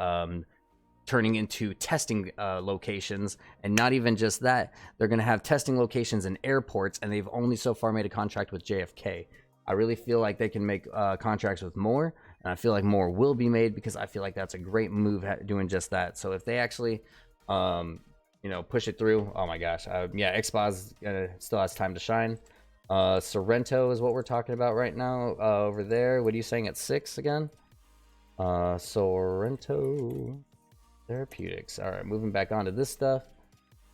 turning into testing locations, and not even just that, they're going to have testing locations in airports, and they've only so far made a contract with JFK. I really feel like they can make contracts with more, and I feel like more will be made, because I feel like that's a great move doing just that. So if they actually push it through, oh my gosh, yeah, XSPA still has time to shine. Sorrento is what we're talking about right now over there. What are you saying at 6 again? Sorrento Therapeutics. All right, moving back onto this stuff.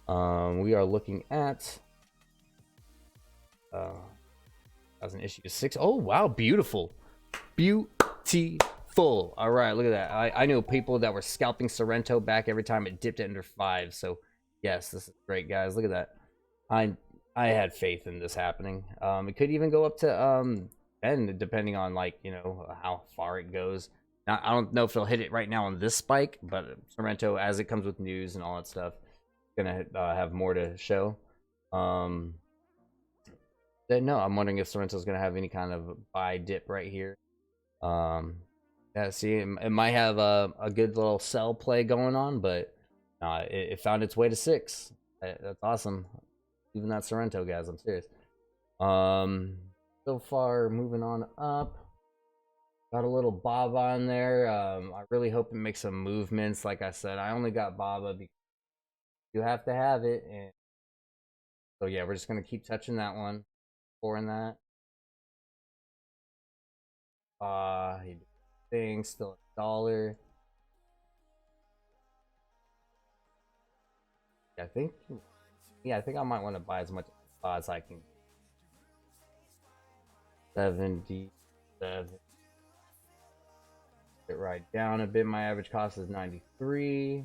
We are looking at as an issue 6. Oh wow, beautiful. All right, look at that. I knew people that were scalping Sorrento back every time it dipped under 5. So yes, this is great, guys. Look at that. I had faith in this happening. It could even go up to 10, depending on, like, how far it goes. Now, I don't know if it'll hit it right now on this spike, but Sorrento, as it comes with news and all that stuff, gonna have more to show. No, I'm wondering if Sorrento's gonna have any kind of buy dip right here. Yeah, see, it might have a good little sell play going on, but it found its way to 6. That's awesome. Even that Sorrento, guys, I'm serious. So far, moving on up. Got a little Baba on there. I really hope it makes some movements. Like I said, I only got Baba because you have to have it. And so yeah, we're just gonna keep touching that one, pouring that. Thing still $1. I think I might want to buy as much as I can. 77. Get right down a bit. My average cost is 93.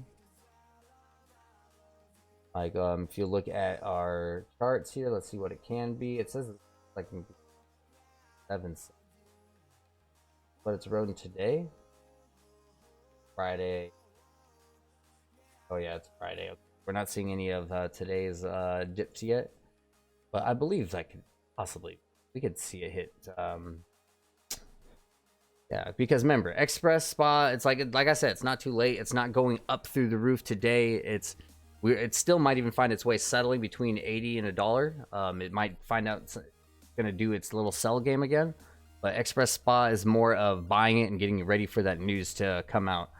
Like, if you look at our charts here, let's see what it can be. It says it's like 7, but it's rolling today. Friday. Oh yeah, it's Friday. Okay. We're not seeing any of today's dips yet, but I believe we could see it hit. Yeah, because remember, Express Spa, it's like I said, it's not too late. It's not going up through the roof today. It still might even find its way settling between 80 and $1. It might find out it's gonna do its little sell game again, but Express Spa is more of buying it and getting ready for that news to come out.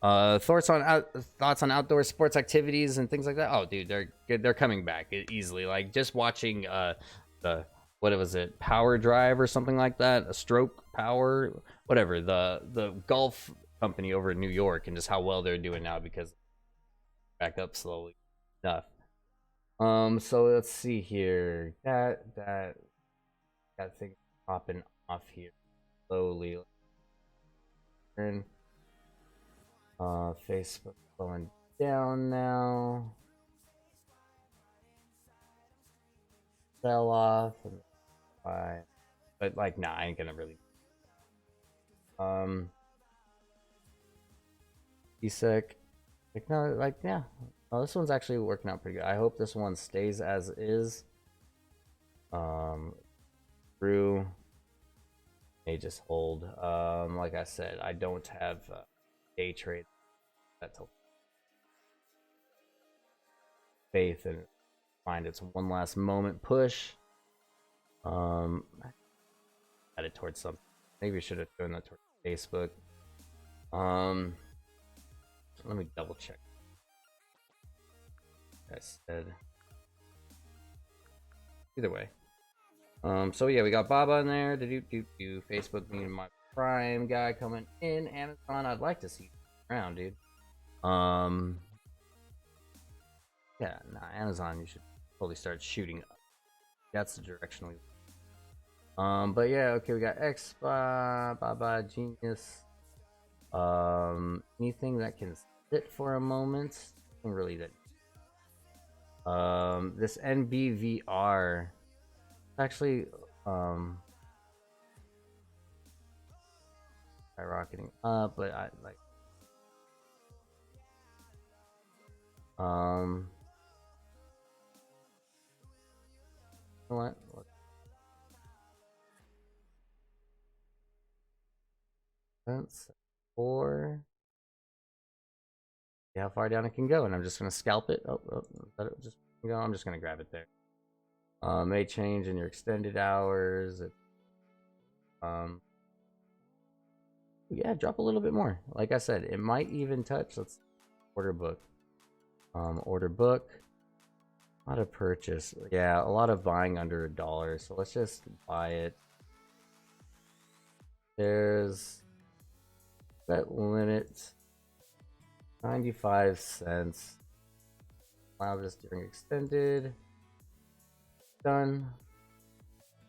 Thoughts on outdoor sports activities and things like that? Oh, dude, they're coming back easily. Like, just watching the what was it, Power Drive or something like that, a Stroke Power, whatever, the golf company over in New York, and just how well they're doing now because back up slowly enough. So let's see here. That thing popping off here slowly. Turn. Facebook going down now. Sell off and buy. But like, nah, I ain't gonna really. ESEC. Like, no, like, yeah. Oh, this one's actually working out pretty good. I hope this one stays as is. Through. May just hold. Like I said, I don't have day trade. That's faith and find its one last moment push. Headed towards something. Maybe we should have thrown that towards Facebook. Let me double check. I said either way. So yeah, we got Baba in there. Do Facebook meeting my Prime guy coming in. Amazon, I'd like to see around, dude. Yeah, nah, Amazon, you should totally start shooting up. That's the direction we. But yeah, okay, we got X, Baba, Genius. Anything that can sit for a moment. Nothing really that. This NBVR. Actually, skyrocketing up, but I like. What? That's 4. See how far down it can go, and I'm just gonna scalp it. Oh, let it just go. I'm just gonna grab it there. May change in your extended hours. Yeah, drop a little bit more. Like I said, it might even touch. Let's order book. Order book. A lot of purchase. Yeah, a lot of buying under $1. So let's just buy it. There's that limit. 95 cents. Allow this during extended. Done.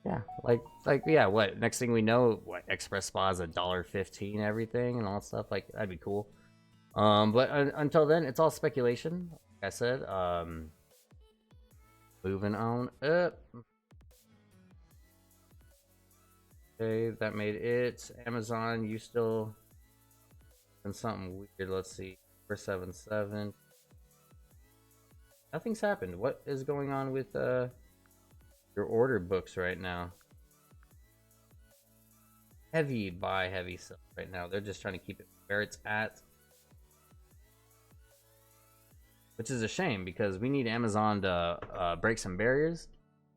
Yeah, like yeah, what next thing we know, what Express Spa is $1.15 everything and all that stuff. Like, that'd be cool. But until then, it's all speculation, like I said. Moving on up. Okay, that made it. Amazon, you still doing something weird. Let's see. 477. Nothing's happened. What is going on with your order books right now? Heavy buy, heavy sell right now. They're just trying to keep it where it's at, which is a shame because we need Amazon to break some barriers,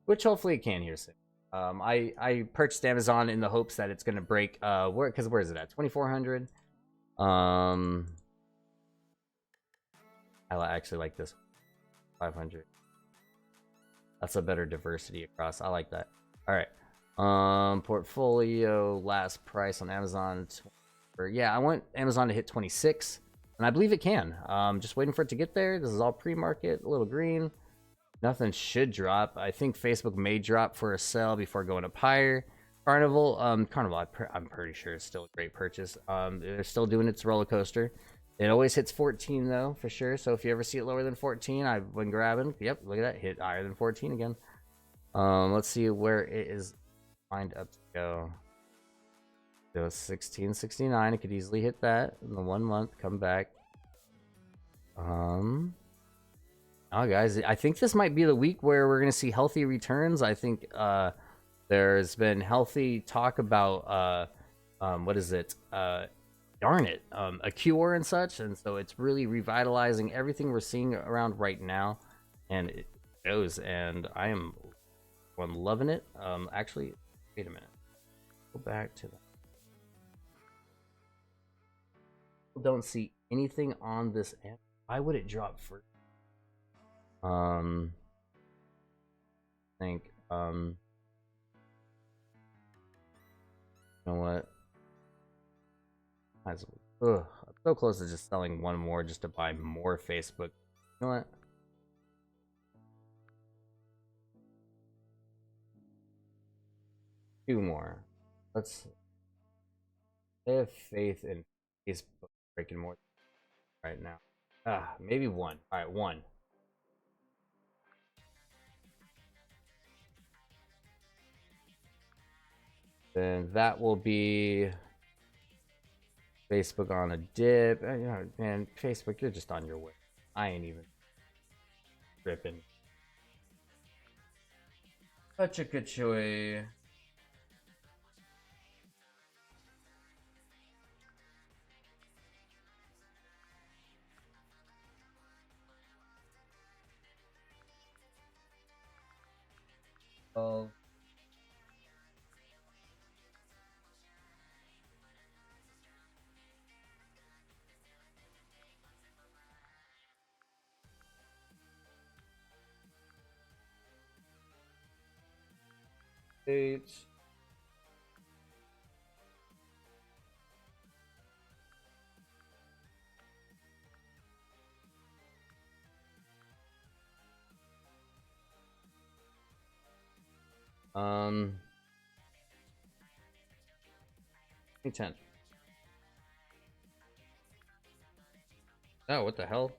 which hopefully it can here soon. I purchased Amazon in the hopes that it's going to break where is it at? 2400. I actually like this 500. That's a better diversity across. I like that. All right. Portfolio last price on Amazon. Yeah, I want Amazon to hit 26, and I believe it can. Just waiting for it to get there. This is all pre-market, a little green. Nothing should drop. I think Facebook may drop for a sell before going up higher. Carnival, I'm pretty sure it's still a great purchase. They're still doing its roller coaster. It always hits 14 though, for sure. So if you ever see it lower than 14, I've been grabbing. Yep, look at that, hit higher than 14 again. Let's see where it is lined up to go. So 1669, it could easily hit that in the 1 month. Come back. Oh, guys, I think this might be the week where we're gonna see healthy returns. I think there's been healthy talk about what is it? Darn it, a cure and such, and so it's really revitalizing everything we're seeing around right now, and it goes. And I'm loving it. Actually, wait a minute. Go back to that. Don't see anything on this app. Why would it drop first? I think you know what? I'm so close to just selling one more just to buy more Facebook. You know what? 2 more. Let's have faith in Facebook breaking more right now. Maybe 1. All right, 1. Then that will be Facebook on a dip. You know, man, Facebook, you're just on your way. I ain't even tripping. Such a good choice. Oh. Eight. Um, 10. Oh, what the hell?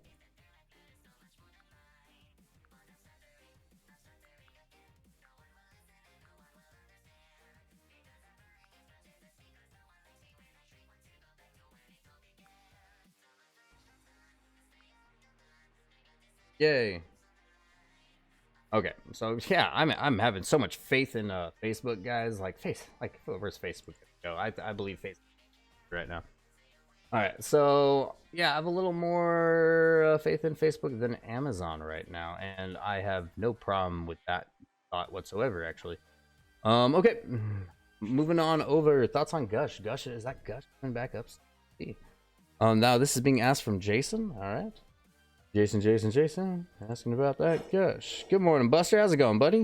Yay. Okay, so yeah, I'm having so much faith in Facebook, guys. Like where's Facebook go? I believe Facebook right now. All right, so yeah, I have a little more faith in Facebook than Amazon right now, and I have no problem with that thought whatsoever, actually. Okay, moving on over thoughts on Gush. Gush, is that Gush coming back up? Now this is being asked from Jason. All right. Jason, asking about that. Gosh, good morning, Buster. How's it going, buddy?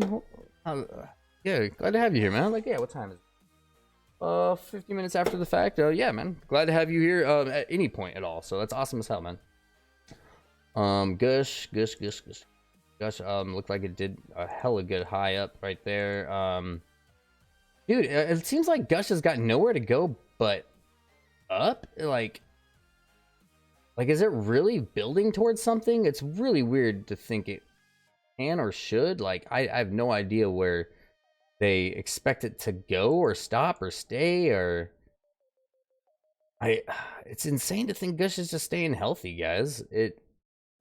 Yeah, glad to have you here, man. Like, yeah, what time is it? 50 minutes after the fact. Yeah, man, glad to have you here. At any point at all. So that's awesome as hell, man. Gush. Looked like it did a hella good high up right there. Dude, it seems like Gush has got nowhere to go but up. Like, is it really building towards something? It's really weird to think it can or should. Like, I have no idea where they expect it to go or stop or stay or... It's insane to think Gush is just staying healthy, guys. It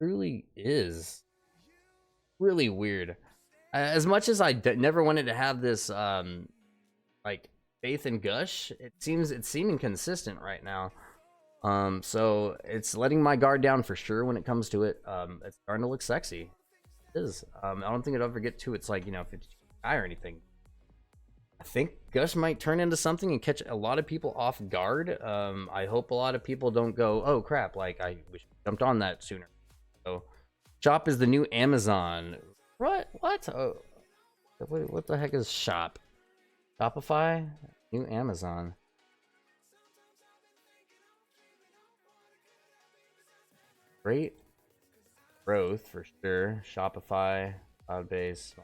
truly is. Really weird. As much as I never wanted to have this, like, faith in Gush, it's seeming consistent right now. So it's letting my guard down for sure when it comes to it. It's starting to look sexy. It is. I don't think it'll ever get to its, like, 50 high or anything. I think Gush might turn into something and catch a lot of people off guard. I hope a lot of people don't go, oh crap, like we jumped on that sooner. So Shop is the new Amazon. What? Oh, what the heck is Shop? Shopify? New Amazon. Great growth for sure. Shopify, cloud-based.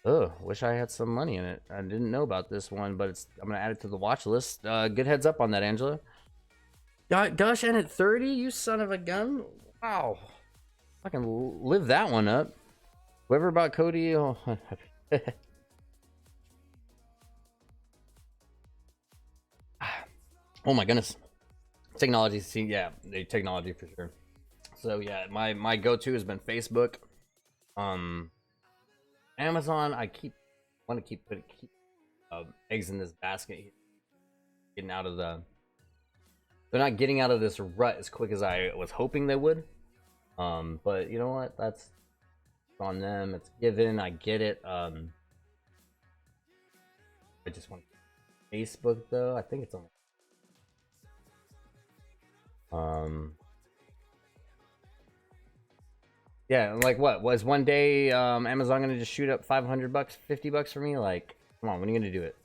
Oh, wish I had some money in it. I didn't know about this one, but I'm gonna add it to the watch list. Good heads up on that, Angela. Gosh, and at 30, you son of a gun! Wow, I can live that one up. Whoever bought Cody, oh, oh my goodness, technology. Yeah, the technology for sure. So yeah, my go-to has been Facebook. Amazon, I want to keep eggs in this basket. Getting out of they're not getting out of this rut as quick as I was hoping they would. But you know what? That's on them. It's given. I get it. I just want Facebook though. I think it's on. Yeah, like what was one day Amazon gonna just shoot up $500, $50 for me? Like, come on, when are you gonna do it?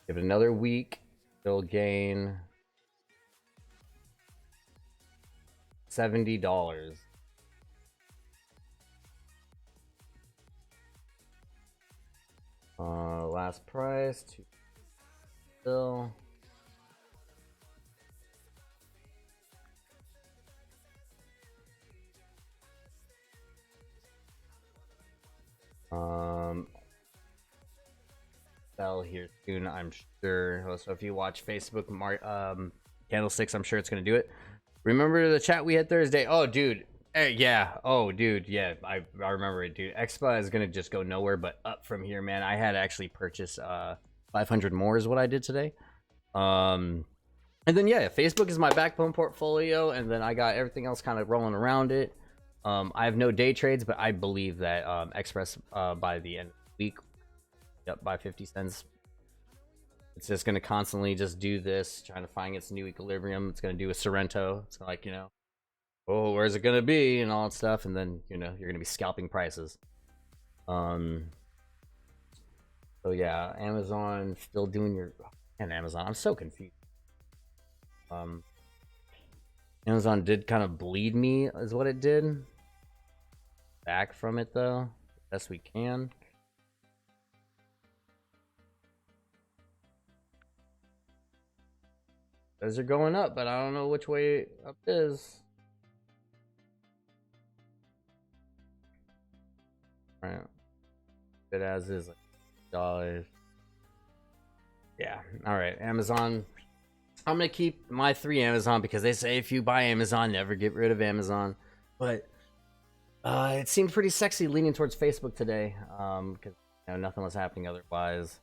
Give it another week, it'll gain $70. last price. Still. Sell here soon, I'm sure. So if you watch Facebook candlesticks, I'm sure it's gonna do it. Remember the chat we had Thursday? Oh, dude. Hey, yeah. Oh, dude. Yeah, I remember it, dude. Expa is gonna just go nowhere but up from here, man. I had to actually purchase 500 more is what I did today. And then yeah, Facebook is my backbone portfolio, and then I got everything else kind of rolling around it. I have no day trades, but I believe that Express by the end of the week, yep, by 50 cents. It's just going to constantly just do this, trying to find its new equilibrium. It's going to do a Sorrento. It's like, you know, oh, where's it going to be and all that stuff. And then, you know, you're going to be scalping prices. So yeah, Amazon still doing your, and Amazon, I'm so confused. Amazon did kind of bleed me is what it did. Back from it though, best we can. Those are going up, but I don't know which way up is. Right. It as is like $. Yeah. All right. Amazon. I'm gonna keep my 3 Amazon because they say if you buy Amazon, never get rid of Amazon. But it seemed pretty sexy leaning towards Facebook today. Because you know, nothing was happening otherwise.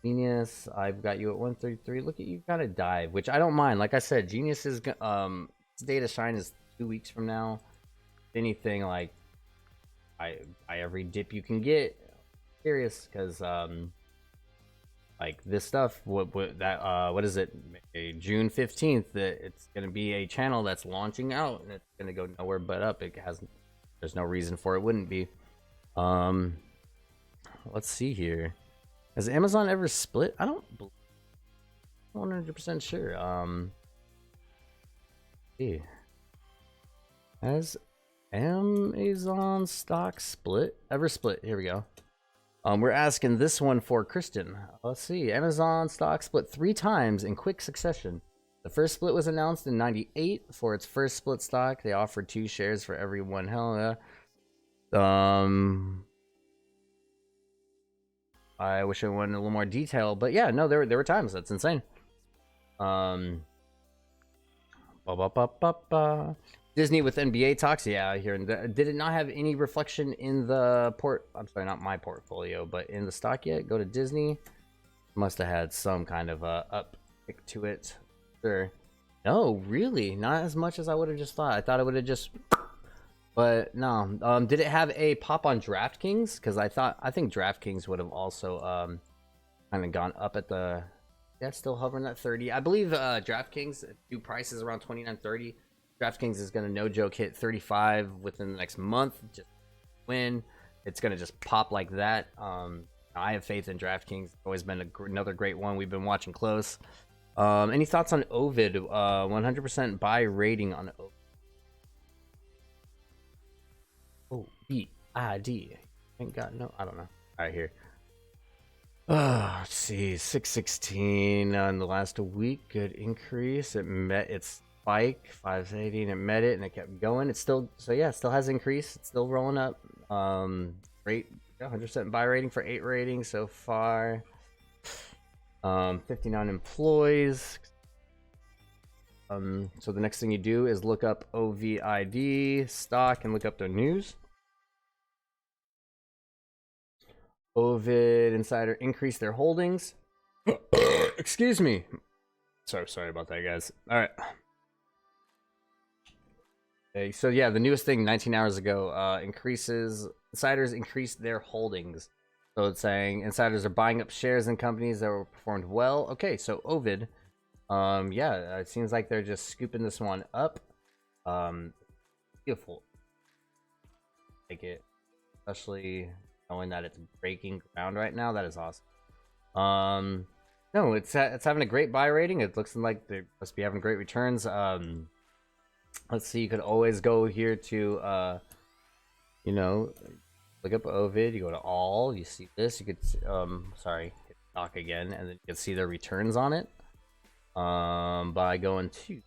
Genius, I've got you at 133. Look at you, kind of dive, which I don't mind. Like I said, Genius is its day to shine is 2 weeks from now. If anything, like I every dip you can get. Serious, because like this stuff, what is it? June 15th. That it's gonna be a channel that's launching out, and it's gonna go nowhere but up. It has, there's no reason for it wouldn't be. Let's see here. Has Amazon ever split? I don't 100% sure. See. Has Amazon stock ever split? Here we go. We're asking this one for Kristen. Let's see. Amazon stock split 3 times in quick succession. The first split was announced in '98 for its first split stock. They offered 2 shares for every one. Hell yeah. I wish I went in a little more detail, but yeah, no, there were times. That's insane. Disney with NBA talks, yeah, here. And did it not have any reflection in the I'm sorry, not my portfolio, but in the stock yet? Go to Disney. Must have had some kind of uptick to it. Sure. No, really, not as much as I would have just thought. I thought it would have just. But no, did it have a pop on DraftKings? Because I think DraftKings would have also kind of gone up at the. Yeah, still hovering at 30. I believe DraftKings do prices around 29.30. DraftKings is gonna no joke hit 35 within the next month. Just win, it's gonna just pop like that. I have faith in DraftKings. Always been another great one. We've been watching close. Any thoughts on Ovid? 100% buy rating on Ovid. O-V-I-D. Ain't got no. I don't know. All right, here. Let's see. 616 in the last week. Good increase. It met its spike. 580, and it met it, and it kept going. It's still it still has increased. It's still rolling up. Great. 100% buy rating for 8 ratings so far. 59 employees. So the next thing you do is look up OVID stock and look up their news. Ovid Insider increased their holdings. Excuse me. Sorry about that, guys. All right. Okay, so yeah, the newest thing 19 hours ago, insiders increased their holdings. So it's saying insiders are buying up shares in companies that were performed well. Okay, so Ovid, yeah, it seems like they're just scooping this one up. Beautiful. Take it, especially knowing that it's breaking ground right now. That is awesome. No, it's having a great buy rating. It looks like they must be having great returns. Let's see, you could always go here to you know, Look up Ovid. You go to all. You see this. You could sorry, hit stock again, and then you can see their returns on it. By going to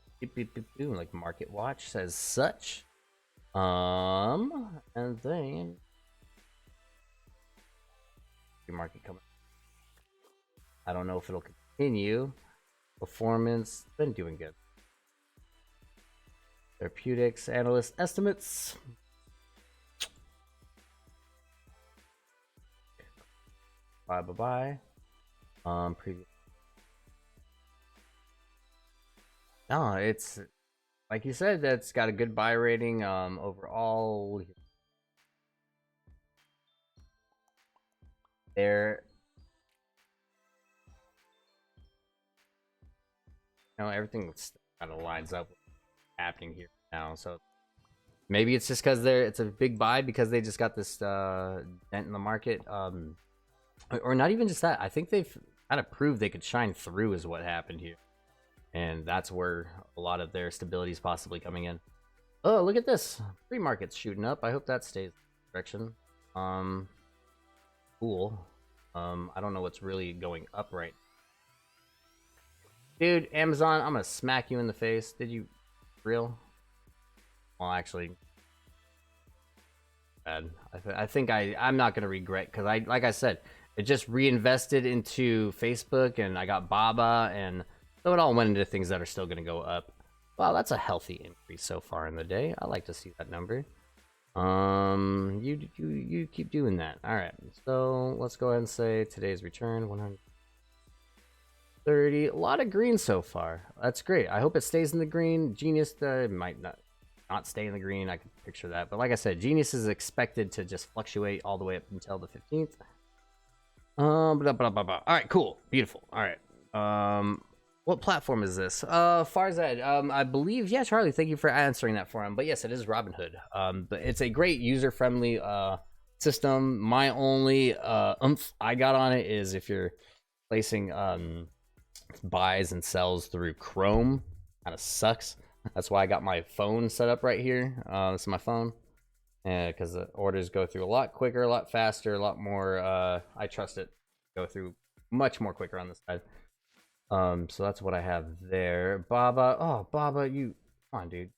like Market Watch says such. And then market coming. I don't know if it'll continue. Performance been doing good. Therapeutics analyst estimates. Bye. Previous. No, it's like you said. That's got a good buy rating. Overall, there. Everything kind of lines up with what's happening here now. So maybe it's just because it's a big buy because they just got this dent in the market. Or not even just that. I think they've kind of proved they could shine through is what happened here. And that's where a lot of their stability is possibly coming in. Oh, look at this. Free market's shooting up. I hope that stays in that direction. Cool. I don't know what's really going up right now. Dude, Amazon, I'm gonna smack you in the face. Did you real? Well, actually, bad. I think I'm not gonna regret because like I said, it just reinvested into Facebook and I got Baba and so it all went into things that are still gonna go up. Wow, that's a healthy increase so far in the day. I like to see that number. You keep doing that. All right, so let's go ahead and say today's return 130. A lot of green so far. That's great. I hope it stays in the green. Genius might not stay in the green. I can picture that, but like I said, Genius is expected to just fluctuate all the way up until the 15th. All right, cool, beautiful. All right, what platform is this? Farzad, I believe, yeah, Charlie, thank you for answering that for him. But yes, it is Robinhood. But it's a great user-friendly system. My only I got on it is if you're placing buys and sells through Chrome, kind of sucks. That's why I got my phone set up right here. This is my phone, because the orders go through a lot quicker, a lot faster, a lot more. I trust it go through much more quicker on this side. So that's what I have there. Baba, oh Baba, you come on, dude.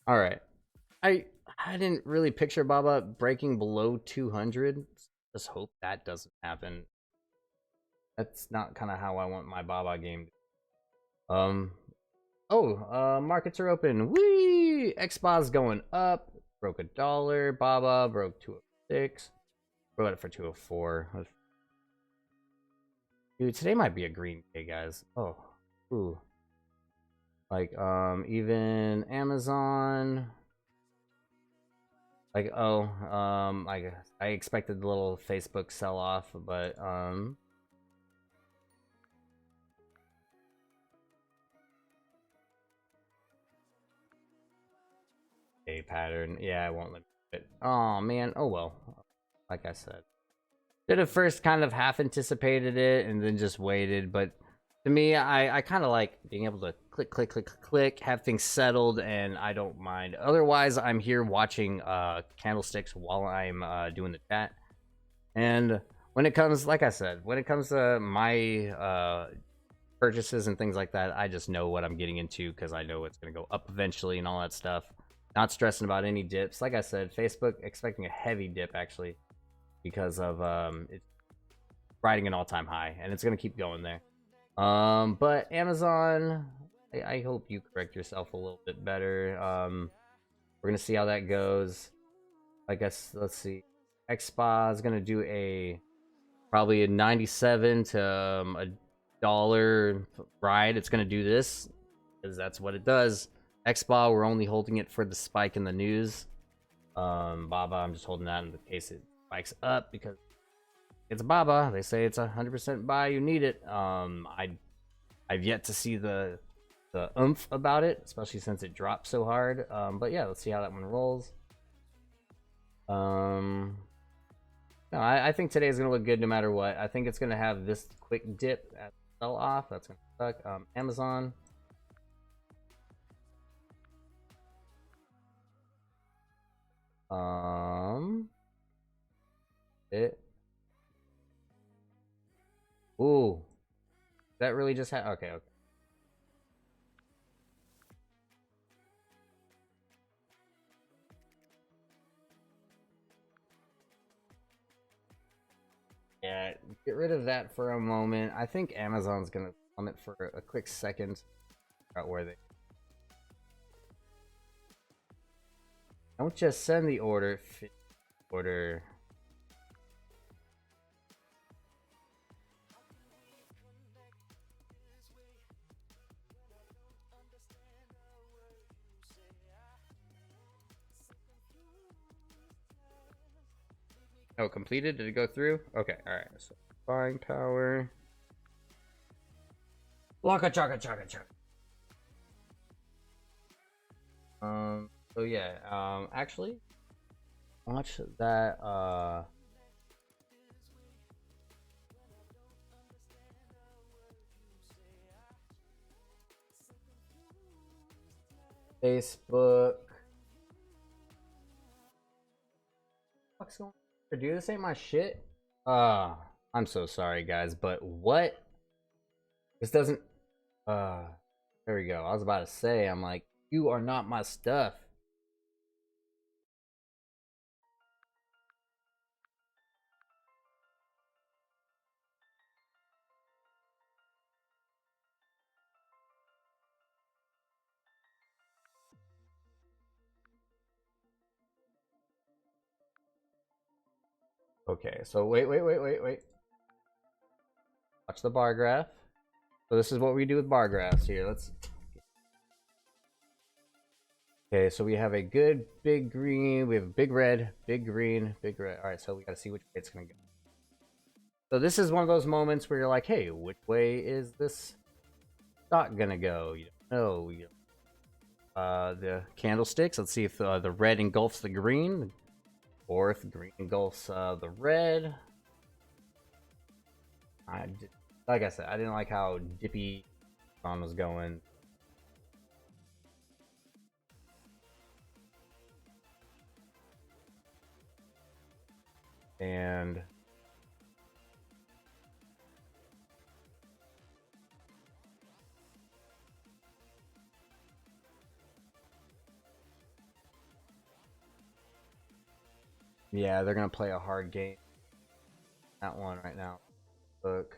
All right, I didn't really picture Baba breaking below 200. Just hope that doesn't happen. That's not kind of how I want my Baba game. Markets are open. Whee! XBA's going up. Broke $1. Baba broke 206. Broke it for 204. Dude, today might be a green day, guys. Oh, ooh. Like, even Amazon. Like, I expected the little Facebook sell-off, but, a pattern. Yeah, I won't let it. Oh, man. Oh, well. Like I said. Should have first kind of half anticipated it and then just waited, but to me, I kind of like being able to click, have things settled, and I don't mind. Otherwise, I'm here watching candlesticks while I'm doing the chat. And when it comes, like I said, when it comes to my purchases and things like that, I just know what I'm getting into because I know it's going to go up eventually and all that stuff. Not stressing about any dips. Like I said, Facebook expecting a heavy dip actually, because of it's riding an all-time high and it's gonna keep going there. But Amazon, I hope you correct yourself a little bit better. We're gonna see how that goes. I guess let's see. XSPA is gonna do probably a 97 to a $1 ride. It's gonna do this because that's what it does. XSPA, we're only holding it for the spike in the news. Baba, I'm just holding that in the case it spikes up because it's Baba. They say it's 100% buy. You need it. I've yet to see the oomph about it, especially since it dropped so hard. But yeah, let's see how that one rolls. No, I think today is gonna look good no matter what. I think it's gonna have this quick dip at sell off. That's gonna suck. Amazon. It. Ooh. That really just okay, okay. Yeah, get rid of that for a moment. I think Amazon's gonna comment for a quick second about where they don't just send the order, fit order. Oh, completed? Did it go through? Okay, alright. So buying power. Laka chaka chaka chaka. So yeah, actually watch that Facebook. What's going on? Dude, this ain't my shit. I'm so sorry guys, but what? This doesn't there we go. I was about to say, I'm like, you are not my stuff. Okay, so wait. Watch the bar graph. So this is what we do with bar graphs here. Let's. Okay, so we have a good big green, we have a big red, big green, big red. All right, so we got to see which way it's going to go. So this is one of those moments where you're like, hey, which way is this stock going to go? You don't know. The candlesticks, let's see if the red engulfs the green, or if the green engulfs the red. Like I said, I didn't like how dippy on was going. And yeah, they're gonna play a hard game. That one right now. Look.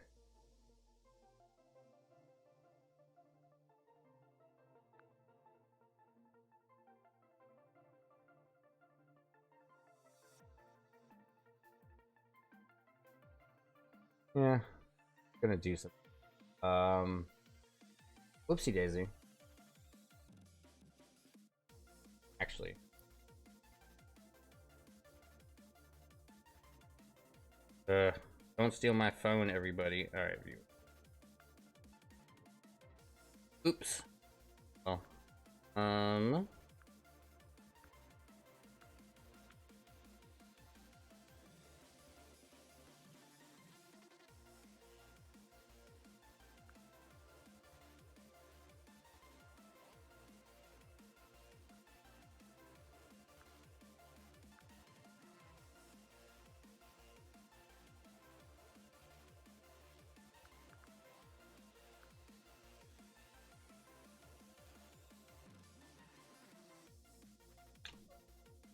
Yeah, gonna do something. Whoopsie daisy. Actually, don't steal my phone, everybody. All right, view. Oops. Oh,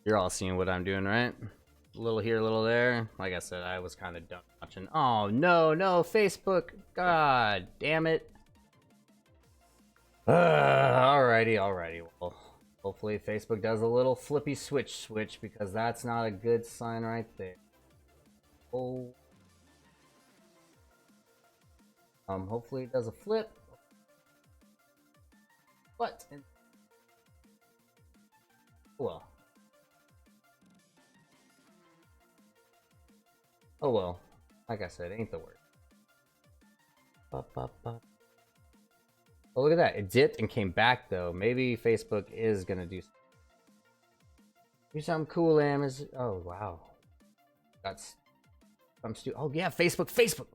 you're all seeing what I'm doing, right? A little here, a little there. Like I said, I was kind of done watching. Oh no, Facebook! God damn it! Alrighty. Well, hopefully Facebook does a little flippy switch because that's not a good sign right there. Oh. Hopefully it does a flip. What? Well. Oh well. Like I said, ain't the word. Oh, look at that. It dipped and came back, though. Maybe Facebook is going to do something cool, Amazon. Oh, wow. That's... Oh, yeah, Facebook.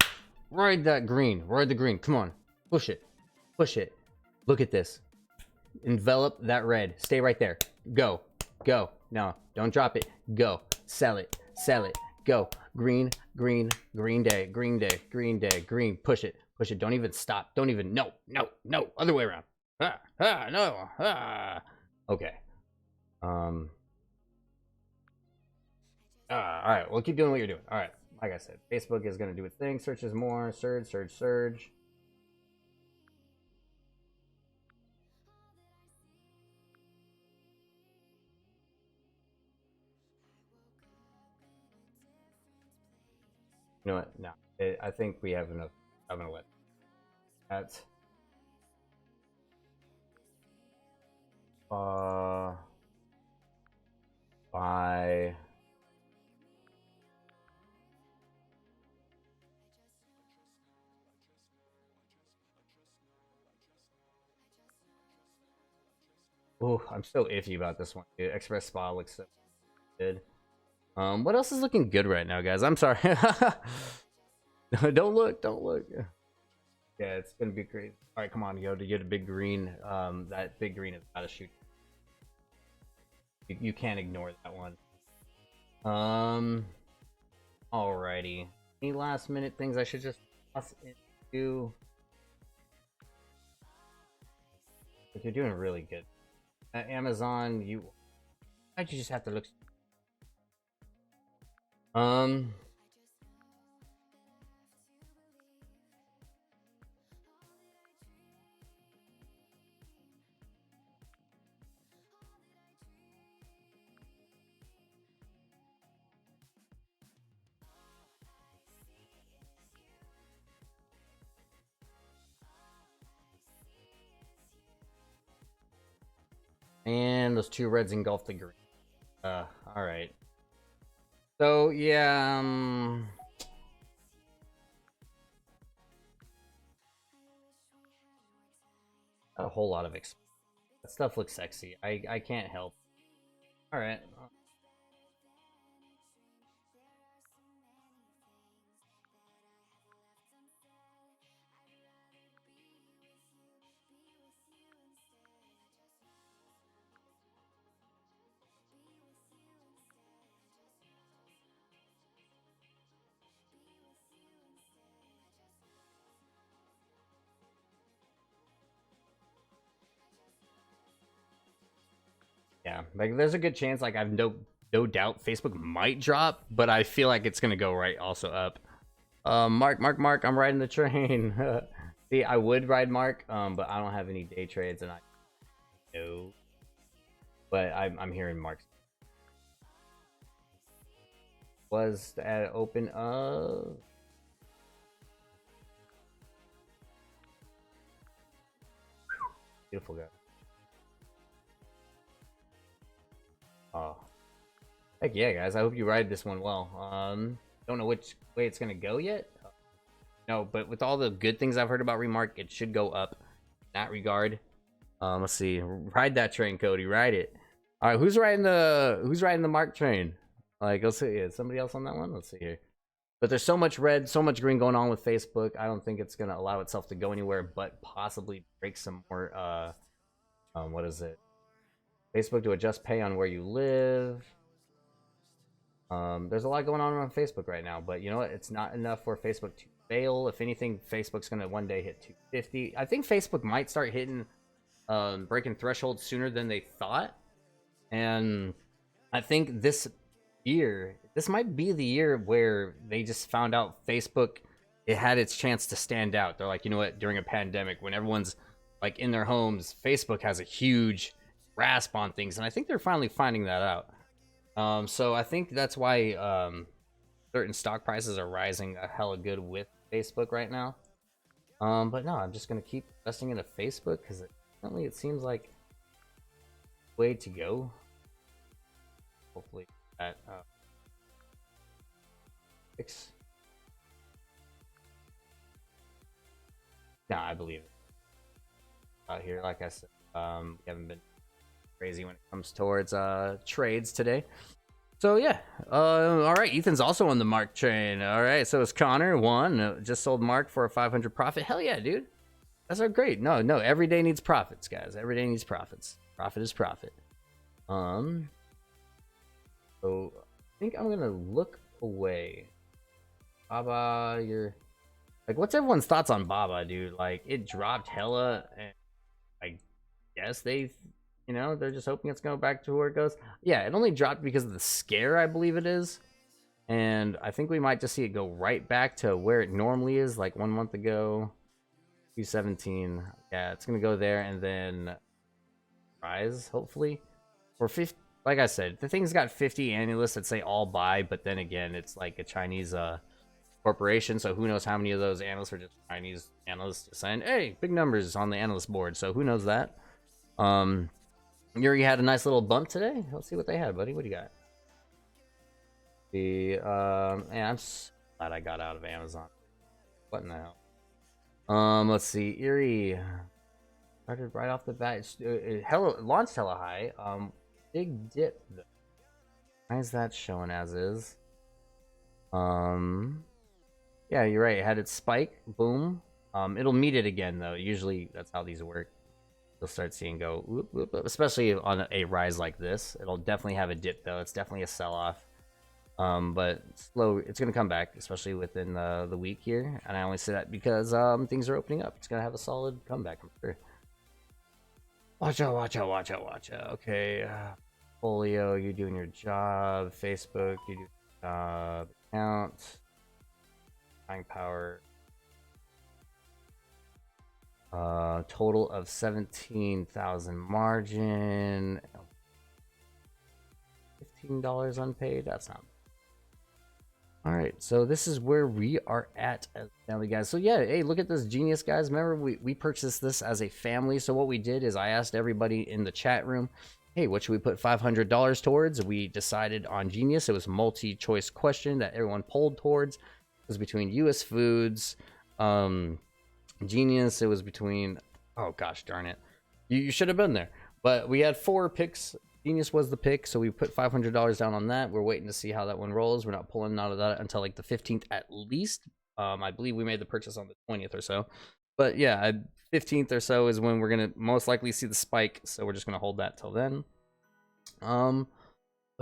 Ride that green. Ride the green. Come on. Push it. Look at this. Envelop that red. Stay right there. Go. No. Don't drop it. Go. Sell it. Sell it. Go. Green, green, green day, green day, green day, green. Push it. Push it. Don't even stop. Don't even. No, no, no. Other way around. No. Okay. All right. We'll keep doing what you're doing. All right. Like I said, Facebook is going to do its thing. Searches more. Surge, surge, surge. You know what? No. I think we have enough. I'm going to let that. By oh, I'm so iffy about this one, dude. Express Spa looks so good. What else is looking good right now, guys? I'm sorry. Don't look. Yeah, it's gonna be crazy. All right, come on, yo, to get a big green. That big green is gotta shoot. You can't ignore that one. Alrighty. Any last minute things I should just toss into? But you're doing really good. Amazon, why'd you just have to look? And those two reds engulf the green. All right. So yeah, a whole lot of that stuff looks sexy. I can't help. All right. Yeah, like there's a good chance. Like I've no doubt Facebook might drop, but I feel like it's gonna go right also up. Mark, I'm riding the train. See, I would ride Mark, but I don't have any day trades, and I know. But I'm hearing Mark's was at open up. Beautiful guy. Oh, heck yeah, guys! I hope you ride this one well. Don't know which way it's gonna go yet. No, but with all the good things I've heard about Remark, it should go up in that regard. Let's see. Ride that train, Cody. Ride it. All right, who's riding the Mark train? Like, let's see. Is somebody else on that one? Let's see here. But there's so much red, so much green going on with Facebook. I don't think it's gonna allow itself to go anywhere, but possibly break some more. What is it? Facebook to adjust pay on where you live. There's a lot going on Facebook right now, but you know what? It's not enough for Facebook to fail. If anything, Facebook's gonna one day hit 250. I think Facebook might start hitting, breaking thresholds sooner than they thought, and I think this might be the year where they just found out Facebook, it had its chance to stand out. They're like, you know what? During a pandemic, when everyone's like in their homes, Facebook has a huge grasp on things, and I think they're finally finding that out. So I think that's why certain stock prices are rising a hella good with Facebook right now. But no, I'm just gonna keep investing into Facebook because apparently it seems like the way to go. Hopefully that fix. Nah, I believe it. Out here, like I said, we haven't been crazy when it comes towards trades today. So yeah, all right. Ethan's also on the Mark train. All right, so it's Connor. Just sold Mark for a 500 profit. Hell yeah, dude. That's great. No, every day needs profits, guys. Every day needs profits. Profit is profit. So I think I'm gonna look away. Baba, you're like, what's everyone's thoughts on Baba, dude? Like, it dropped hella, and I guess they're just hoping it's going back to where it goes. Yeah, it only dropped because of the scare, I believe it is. And I think we might just see it go right back to where it normally is, like 1 month ago, 217. Yeah, it's going to go there and then rise, hopefully. Or 50, like I said, the thing's got 50 analysts that say all buy, but then again, it's like a Chinese corporation, so who knows how many of those analysts are just Chinese analysts just saying, hey, big numbers on the analyst board, so who knows that. Yuri had a nice little bump today. Let's see what they had, buddy. What do you got? Man, I'm so glad I got out of Amazon. What in the hell? Let's see. Erie started right off the bat. Launched hella high. Big dip though. Why is that showing as is? Yeah, you're right. It had its spike. Boom. It'll meet it again though. Usually that's how these work. You'll start seeing go whoop, whoop, whoop, especially on a rise like this. It'll definitely have a dip though. It's definitely a sell-off. But slow. It's gonna come back, especially within the week here. And I only say that because things are opening up. It's gonna have a solid comeback, I'm sure. Watch out! Watch out! Watch out! Watch out! Okay, Folio, you doing your job. Facebook, you do your job. Account. Buying power. Total of 17,000 margin. $15 unpaid. That's not. All right, so this is where we are at as family, guys. So yeah, hey, look at this genius, guys. Remember, we purchased this as a family. So what we did is I asked everybody in the chat room, hey, what should we put $500 towards? We decided on Genius. It was a multi-choice question that everyone polled towards. It was between US Foods, Genius. It was between, oh gosh darn it, you should have been there. But we had 4 picks. Genius was the pick, so we put $500 down on that. We're waiting to see how that one rolls. We're not pulling out of that until like the 15th at least. I believe we made the purchase on the 20th or so. But yeah, 15th or so is when we're gonna most likely see the spike. So we're just gonna hold that till then. But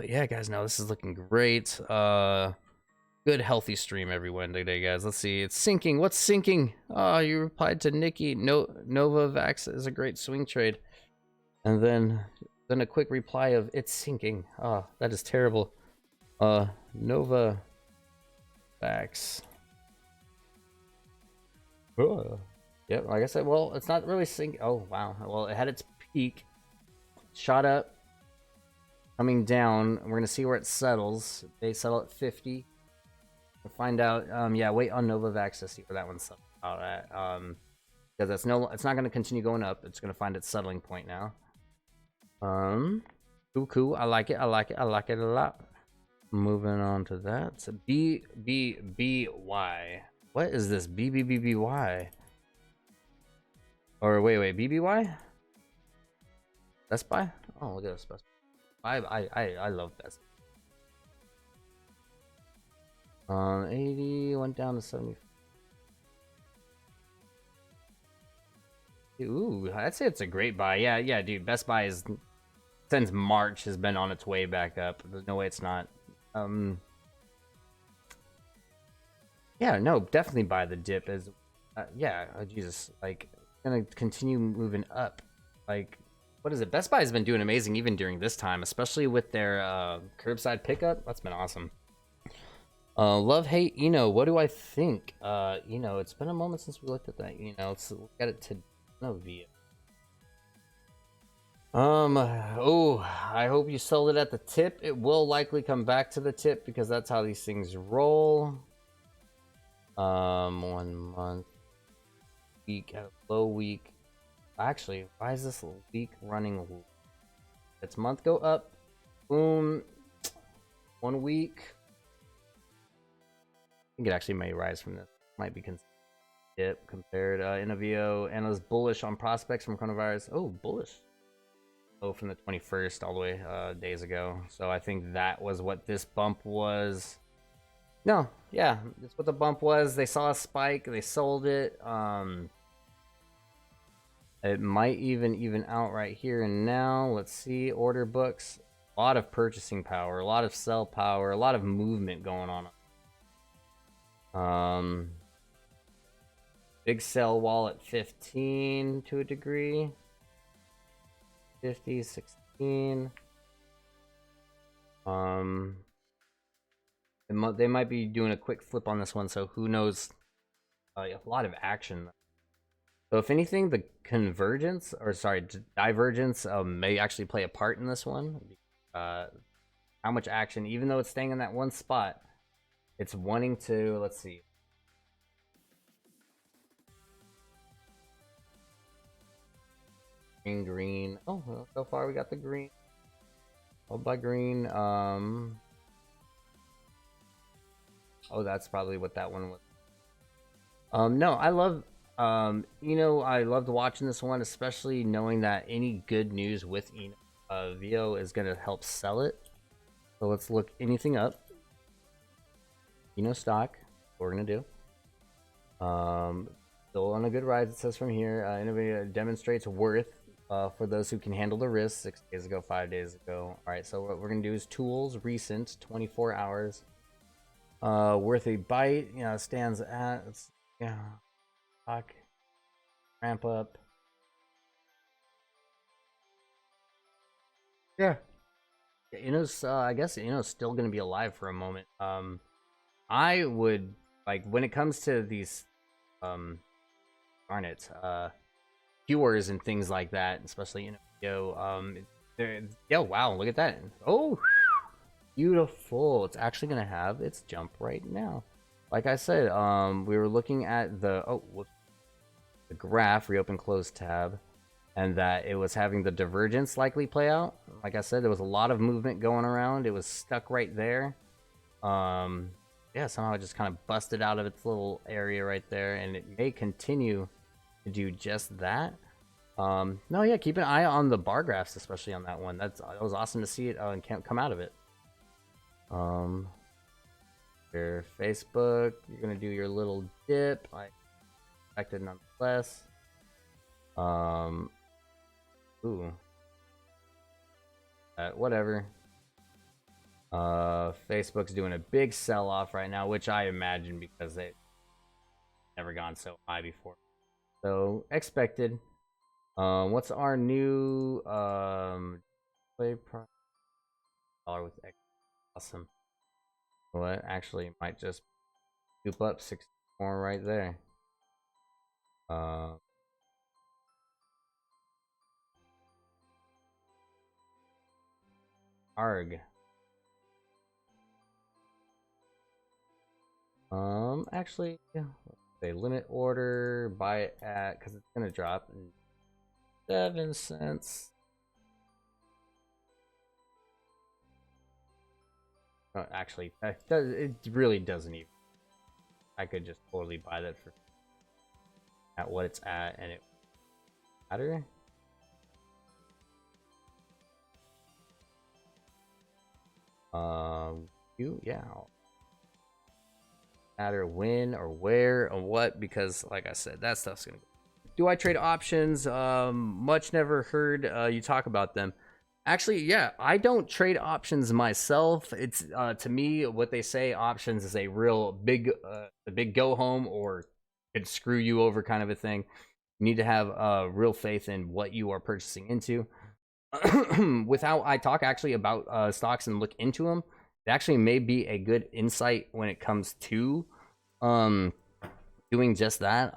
yeah, guys, now this is looking great. Good healthy stream every Wednesday day, guys. Let's see. It's sinking. What's sinking? Oh, you replied to Nikki. Novavax is a great swing trade. And then a quick reply of it's sinking. Oh, that is terrible. Novavax. Oh. Yep, like I said, well, it's not really sinking. Oh, wow. Well, it had its peak. Shot up. Coming down. We're going to see where it settles. They settle at 50. We'll find out. Yeah, wait on Novavax to see where that one's settled out at. Because it's not going to continue going up. It's going to find its settling point now. Cool. I like it. I like it a lot. Moving on to that. So BBBY. What is this? BBBY? Or wait, BBY? Best Buy? Oh, look at this Best Buy. I love Best Buy. 80 went down to 70. Ooh, I'd say it's a great buy. Yeah, dude. Best Buy is since March has been on its way back up. There's no way it's not. Yeah, no, definitely buy the dip. As yeah, oh, Jesus, like gonna continue moving up. Like, what is it? Best Buy has been doing amazing even during this time, especially with their curbside pickup. That's been awesome. Love, hate, what do I think? It's been a moment since we looked at that. Let's look at it to via. Oh, I hope you sold it at the tip. It will likely come back to the tip because that's how these things roll. 1 month, week, low week. Actually, why is this week running? Its month go up. Boom. 1 week. I think it actually may rise from this. Might be dip compared. Innovio analyst bullish on prospects from coronavirus. Oh, bullish. Oh, from the 21st all the way days ago. So I think that was what this bump was. No, yeah, that's what the bump was. They saw a spike, they sold it. It might even out right here and now. Let's see, order books. A lot of purchasing power, a lot of sell power, a lot of movement going on. Big sell wall at 15 to a degree. 50, 16. They might be doing a quick flip on this one, so who knows? A lot of action. So if anything, the convergence, or sorry, divergence may actually play a part in this one. How much action, even though it's staying in that one spot, it's wanting to, let's see. Green. Oh, well, so far we got the green. Followed by green. Oh, that's probably what that one was. No, I love, you know, I loved watching this one, especially knowing that any good news with VO is going to help sell it. So let's look anything up. Stock, what we're going to do. Still on a good rise, it says from here. Innovator demonstrates worth for those who can handle the risk. 6 days ago, 5 days ago. All right, so what we're going to do is tools, recent, 24 hours. Worth a bite, stands at, stock, ramp up. Yeah. I guess still gonna be alive for a moment. I would like when it comes to these darn it, cures and things like that, especially wow, look at that. Oh, beautiful. It's actually gonna have its jump right now. Like I said, we were looking at the graph, reopen close tab, and that it was having the divergence likely play out. Like I said, there was a lot of movement going around. It was stuck right there. Yeah, somehow it just kind of busted out of its little area right there, and it may continue to do just that. No, yeah, keep an eye on the bar graphs, especially on that one. That was awesome to see it and come out of it. Your Facebook, you're gonna do your little dip. I expected nonetheless. Whatever. Facebook's doing a big sell-off right now, which I imagine because they've never gone so high before. So expected. What's our new play price? Dollar with X. Awesome. What actually might just scoop up 6 more right there. Arg. Actually, yeah. Say limit order, buy it at, because it's gonna drop 7 cents. Actually, it really doesn't even. I could just totally buy that for at what it's at, and it matter. Yeah. Matter when or where or what, because like I said, that stuff's gonna. Do I trade options? Much never heard you talk about them. Actually, yeah, I don't trade options myself. It's to me, what they say options is a real big, go home or could screw you over kind of a thing. You need to have real faith in what you are purchasing into. Without I talk actually about stocks and look into them, it actually may be a good insight when it comes to doing just that.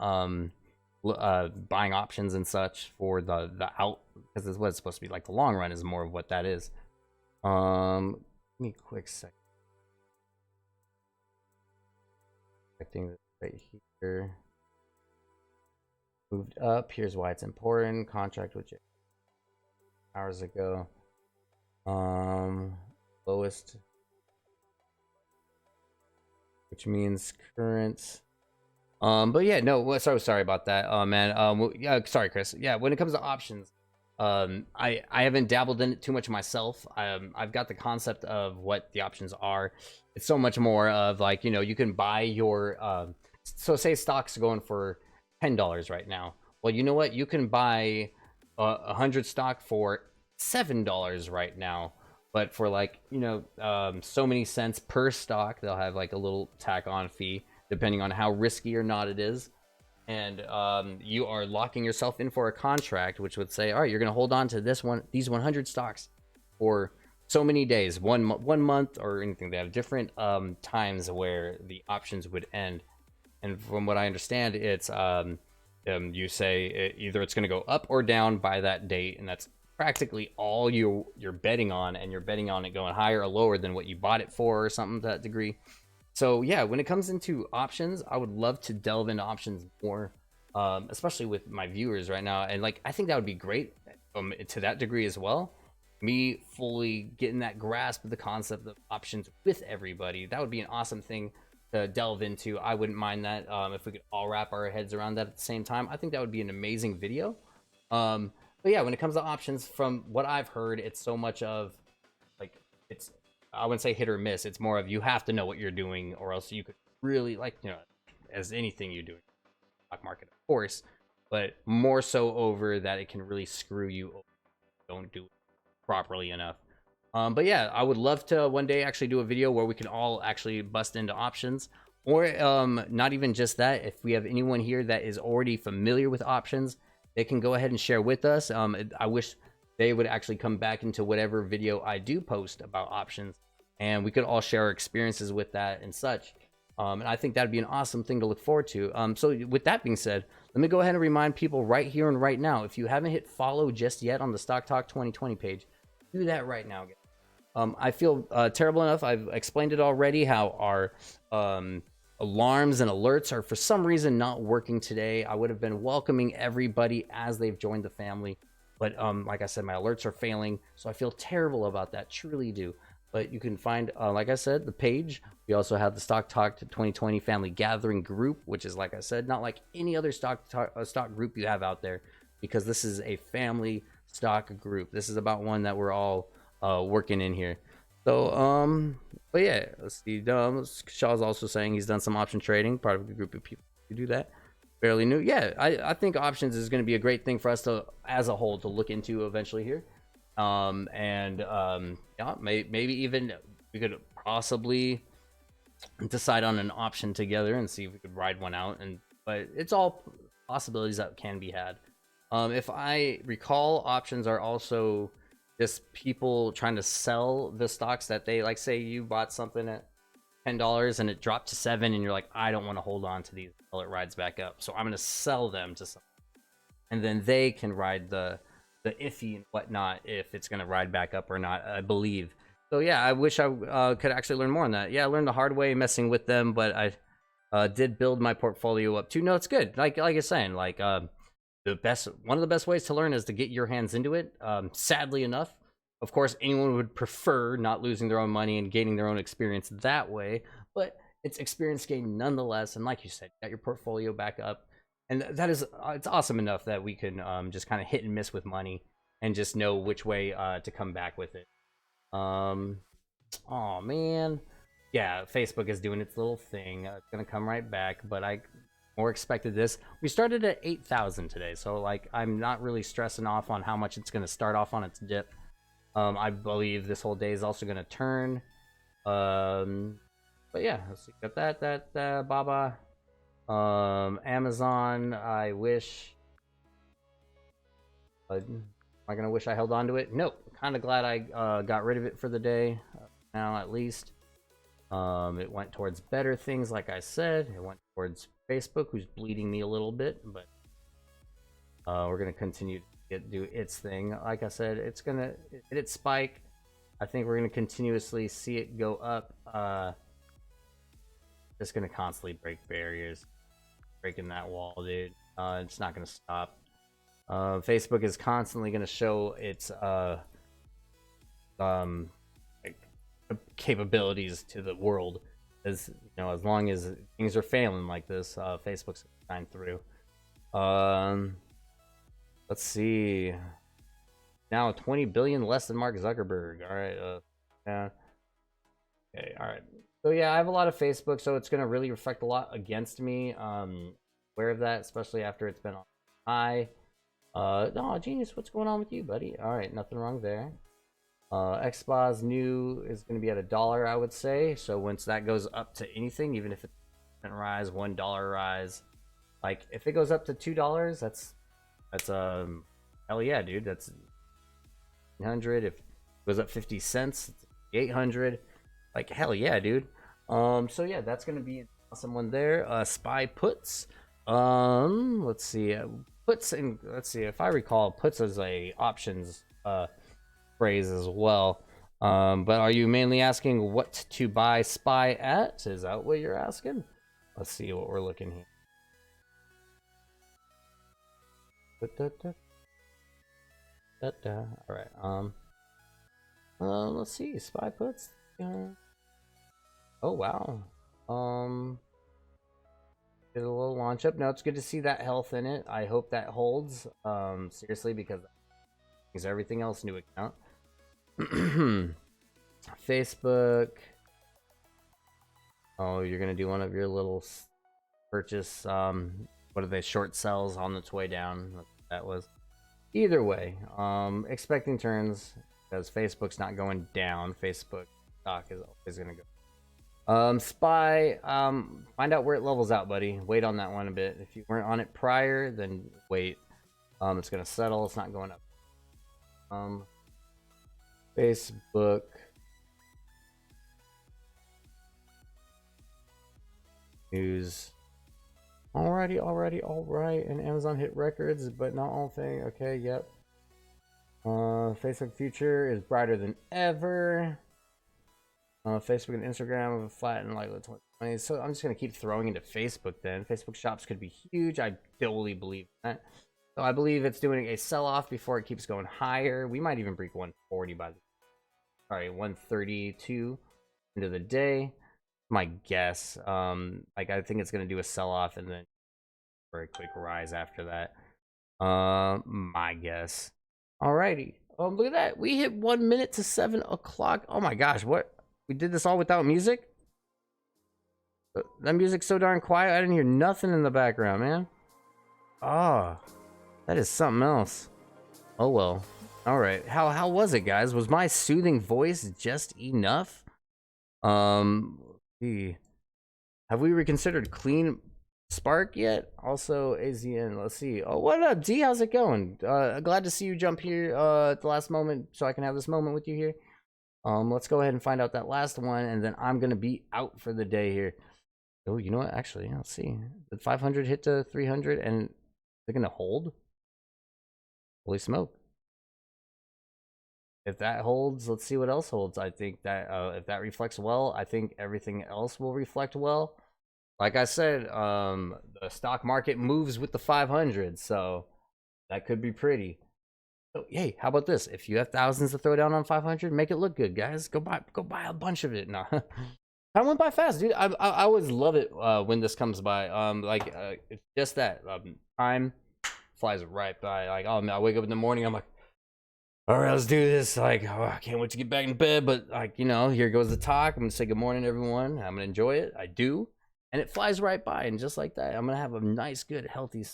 Buying options and such for the out, because it's what it's supposed to be. Like the long run is more of what that is. Give me a quick second. Expecting this right here. Moved up. Here's why it's important. Contract with hours ago. Lowest, which means current. But yeah, no, sorry about that. Man. Yeah, sorry, Chris. Yeah, when it comes to options, I haven't dabbled in it too much myself. I've got the concept of what the options are. It's so much more of like, you can buy your, so say stocks are going for $10 right now. Well, you know what? You can buy 100 stock for $7 right now. but for like, you know, so many cents per stock, they'll have like a little tack on fee depending on how risky or not it is. And you are locking yourself in for a contract which would say, all right, you're going to hold on to these 100 stocks for so many days, 1 month or anything. They have different times where the options would end. And from what I understand, it's you say either it's going to go up or down by that date, and that's practically all you're betting on, and you're betting on it going higher or lower than what you bought it for or something to that degree. So yeah, when it comes into options, I would love to delve into options more, especially with my viewers right now. And like, I think that would be great to that degree as well. Me fully getting that grasp of the concept of options with everybody, that would be an awesome thing to delve into. I wouldn't mind that if we could all wrap our heads around that at the same time. I think that would be an amazing video. But yeah, when it comes to options, from what I've heard, it's so much of like, it's, I wouldn't say hit or miss. It's more of you have to know what you're doing, or else you could really, like, you know, as anything you do in the stock market, of course, but more so over that it can really screw you over if you don't do it properly enough. But yeah, I would love to one day actually do a video where we can all actually bust into options, or not even just that. If we have anyone here that is already familiar with options, they can go ahead and share with us. I wish they would actually come back into whatever video I do post about options, and we could all share our experiences with that and such. And I think that'd be an awesome thing to look forward to. So with that being said, let me go ahead and remind people right here and right now, if you haven't hit follow just yet on the StockTalk 2020 page, do that right now. I feel terrible enough. I've explained it already, how our alarms and alerts are for some reason not working today. I would have been welcoming everybody as they've joined the family, but like I said, my alerts are failing, so I feel terrible about that, truly do. But you can find, like I said, the page. We also have the Stock Talk 2020 Family Gathering group, which is, like I said, not like any other stock group you have out there, because this is a family stock group. This is about one that we're all working in here. So but yeah, let's see. Shaw's also saying he's done some option trading, part of a group of people who do that. Fairly new. Yeah, I think options is going to be a great thing for us to, as a whole, to look into eventually here. Yeah, maybe even we could possibly decide on an option together and see if we could ride one out. But it's all possibilities that can be had. If I recall, options are also just people trying to sell the stocks that they, like, say you bought something at $10 and it dropped to $7, and you're like, I don't want to hold on to these until it rides back up, so I'm going to sell them to someone, and then they can ride the iffy and whatnot if it's going to ride back up or not, I believe. So yeah, I wish I could actually learn more on that. Yeah, I learned the hard way messing with them, but I did build my portfolio up too. No, it's good. Like you're saying, like one of the best ways to learn is to get your hands into it. Sadly enough, of course, anyone would prefer not losing their own money and gaining their own experience that way, but it's experience gain nonetheless. And like you said, you got your portfolio back up, and that is it's awesome enough that we can just kind of hit and miss with money and just know which way to come back with it. Oh man, yeah, Facebook is doing its little thing. It's gonna come right back, but I more expected this. We started at 8,000 today, so like I'm not really stressing off on how much it's gonna start off on its dip. I believe this whole day is also gonna turn. But yeah, let's see. Got that Baba. Amazon, I wish. Am I gonna wish I held on to it? Nope. Kind of glad I got rid of it for the day. Now at least. It went towards better things, like I said. It went towards Facebook, who's bleeding me a little bit, but we're gonna continue to do its thing. Like I said, it's gonna hit its spike. I think we're gonna continuously see it go up. Just gonna constantly break barriers, breaking that wall, dude. It's not gonna stop. Facebook is constantly gonna show its like, capabilities to the world, as you know, as long as things are failing like this, Facebook's gonna shine through. Let's see. Now 20 billion less than Mark Zuckerberg. All right. Yeah. Okay. All right. So yeah, I have a lot of Facebook, so it's gonna really reflect a lot against me. Aware of that, especially after it's been on high. No, Genius, what's going on with you, buddy? All right, nothing wrong there. XBOS new is going to be at $1, I would say. So once that goes up to anything, even if it's a rise, $1 rise, like if it goes up to $2, that's hell yeah, dude. That's 100. If it goes up 50 cents, it's 800. Like hell yeah, dude. So yeah, that's gonna be an awesome one there. Spy puts. Let's see. Puts in. Let's see if I recall. Puts as a options phrase as well. But are you mainly asking what to buy spy at? Is that what you're asking? Let's see what we're looking here. All right. Let's see. Spy puts. Oh wow. Did a little launch up. No, it's good to see that health in it. I hope that holds. Seriously, because everything else new account. Facebook. Oh, you're gonna do one of your little purchase. What are they? Short sells on its way down. That was. Either way, expecting turns because Facebook's not going down. Facebook stock is always gonna go. Spy. Find out where it levels out, buddy. Wait on that one a bit. If you weren't on it prior, then wait. It's gonna settle. It's not going up. Facebook. News. Alrighty. And Amazon hit records, but not all thing. Okay, yep. Facebook future is brighter than ever. Facebook and Instagram have flattened like the 2020s. So I'm just gonna keep throwing into Facebook then. Facebook shops could be huge. I totally believe that. So I believe it's doing a sell-off before it keeps going higher. We might even break 140 by the 132 into the day. My guess. Like I think it's gonna do a sell-off and then for a quick rise after that. My guess. Alrighty. Look at that. We hit 1 minute to 7 o'clock. Oh my gosh, what? We did this all without music? That music's so darn quiet. I didn't hear nothing in the background, man. Ah, that is something else. Oh well. All right. How was it, guys? Was my soothing voice just enough? See. Have we reconsidered Clean Spark yet? Also, AZN. Let's see. Oh, what up, D? How's it going? Glad to see you jump here at the last moment, so I can have this moment with you here. Let's go ahead and find out that last one, and then I'm gonna be out for the day here. Oh, you know what? Actually, let's see. Did 500 hit to 300, and they're gonna hold? Holy smoke! If that holds, let's see what else holds. I think that if that reflects well, I think everything else will reflect well. Like I said, the stock market moves with the 500, so that could be pretty. So, hey, how about this? If you have thousands to throw down on 500, make it look good, guys. Go buy a bunch of it. No, I went by fast, dude. I always love it when this comes by. It's just that time flies right by. Like, oh man, I wake up in the morning, I'm like, all right, let's do this. Like, oh, I can't wait to get back in bed. But like, you know, here goes the talk. I'm gonna say good morning, everyone. I'm gonna enjoy it. I do, and it flies right by. And just like that, I'm gonna have a nice, good, healthy.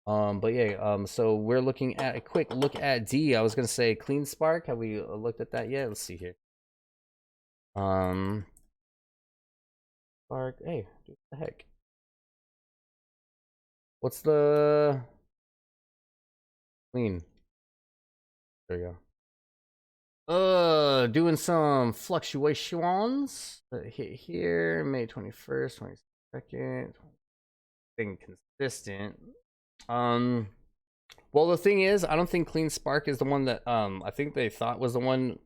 But yeah, so we're looking at a quick look at D. I was gonna say Clean Spark. Have we looked at that yet? Let's see here. Spark. Hey, what the heck? What's the Clean? There you go. Doing some fluctuations. Hit here, May 21st, 22nd. Being consistent. Well, the thing is, I don't think Clean Spark is the one that I think they thought was the one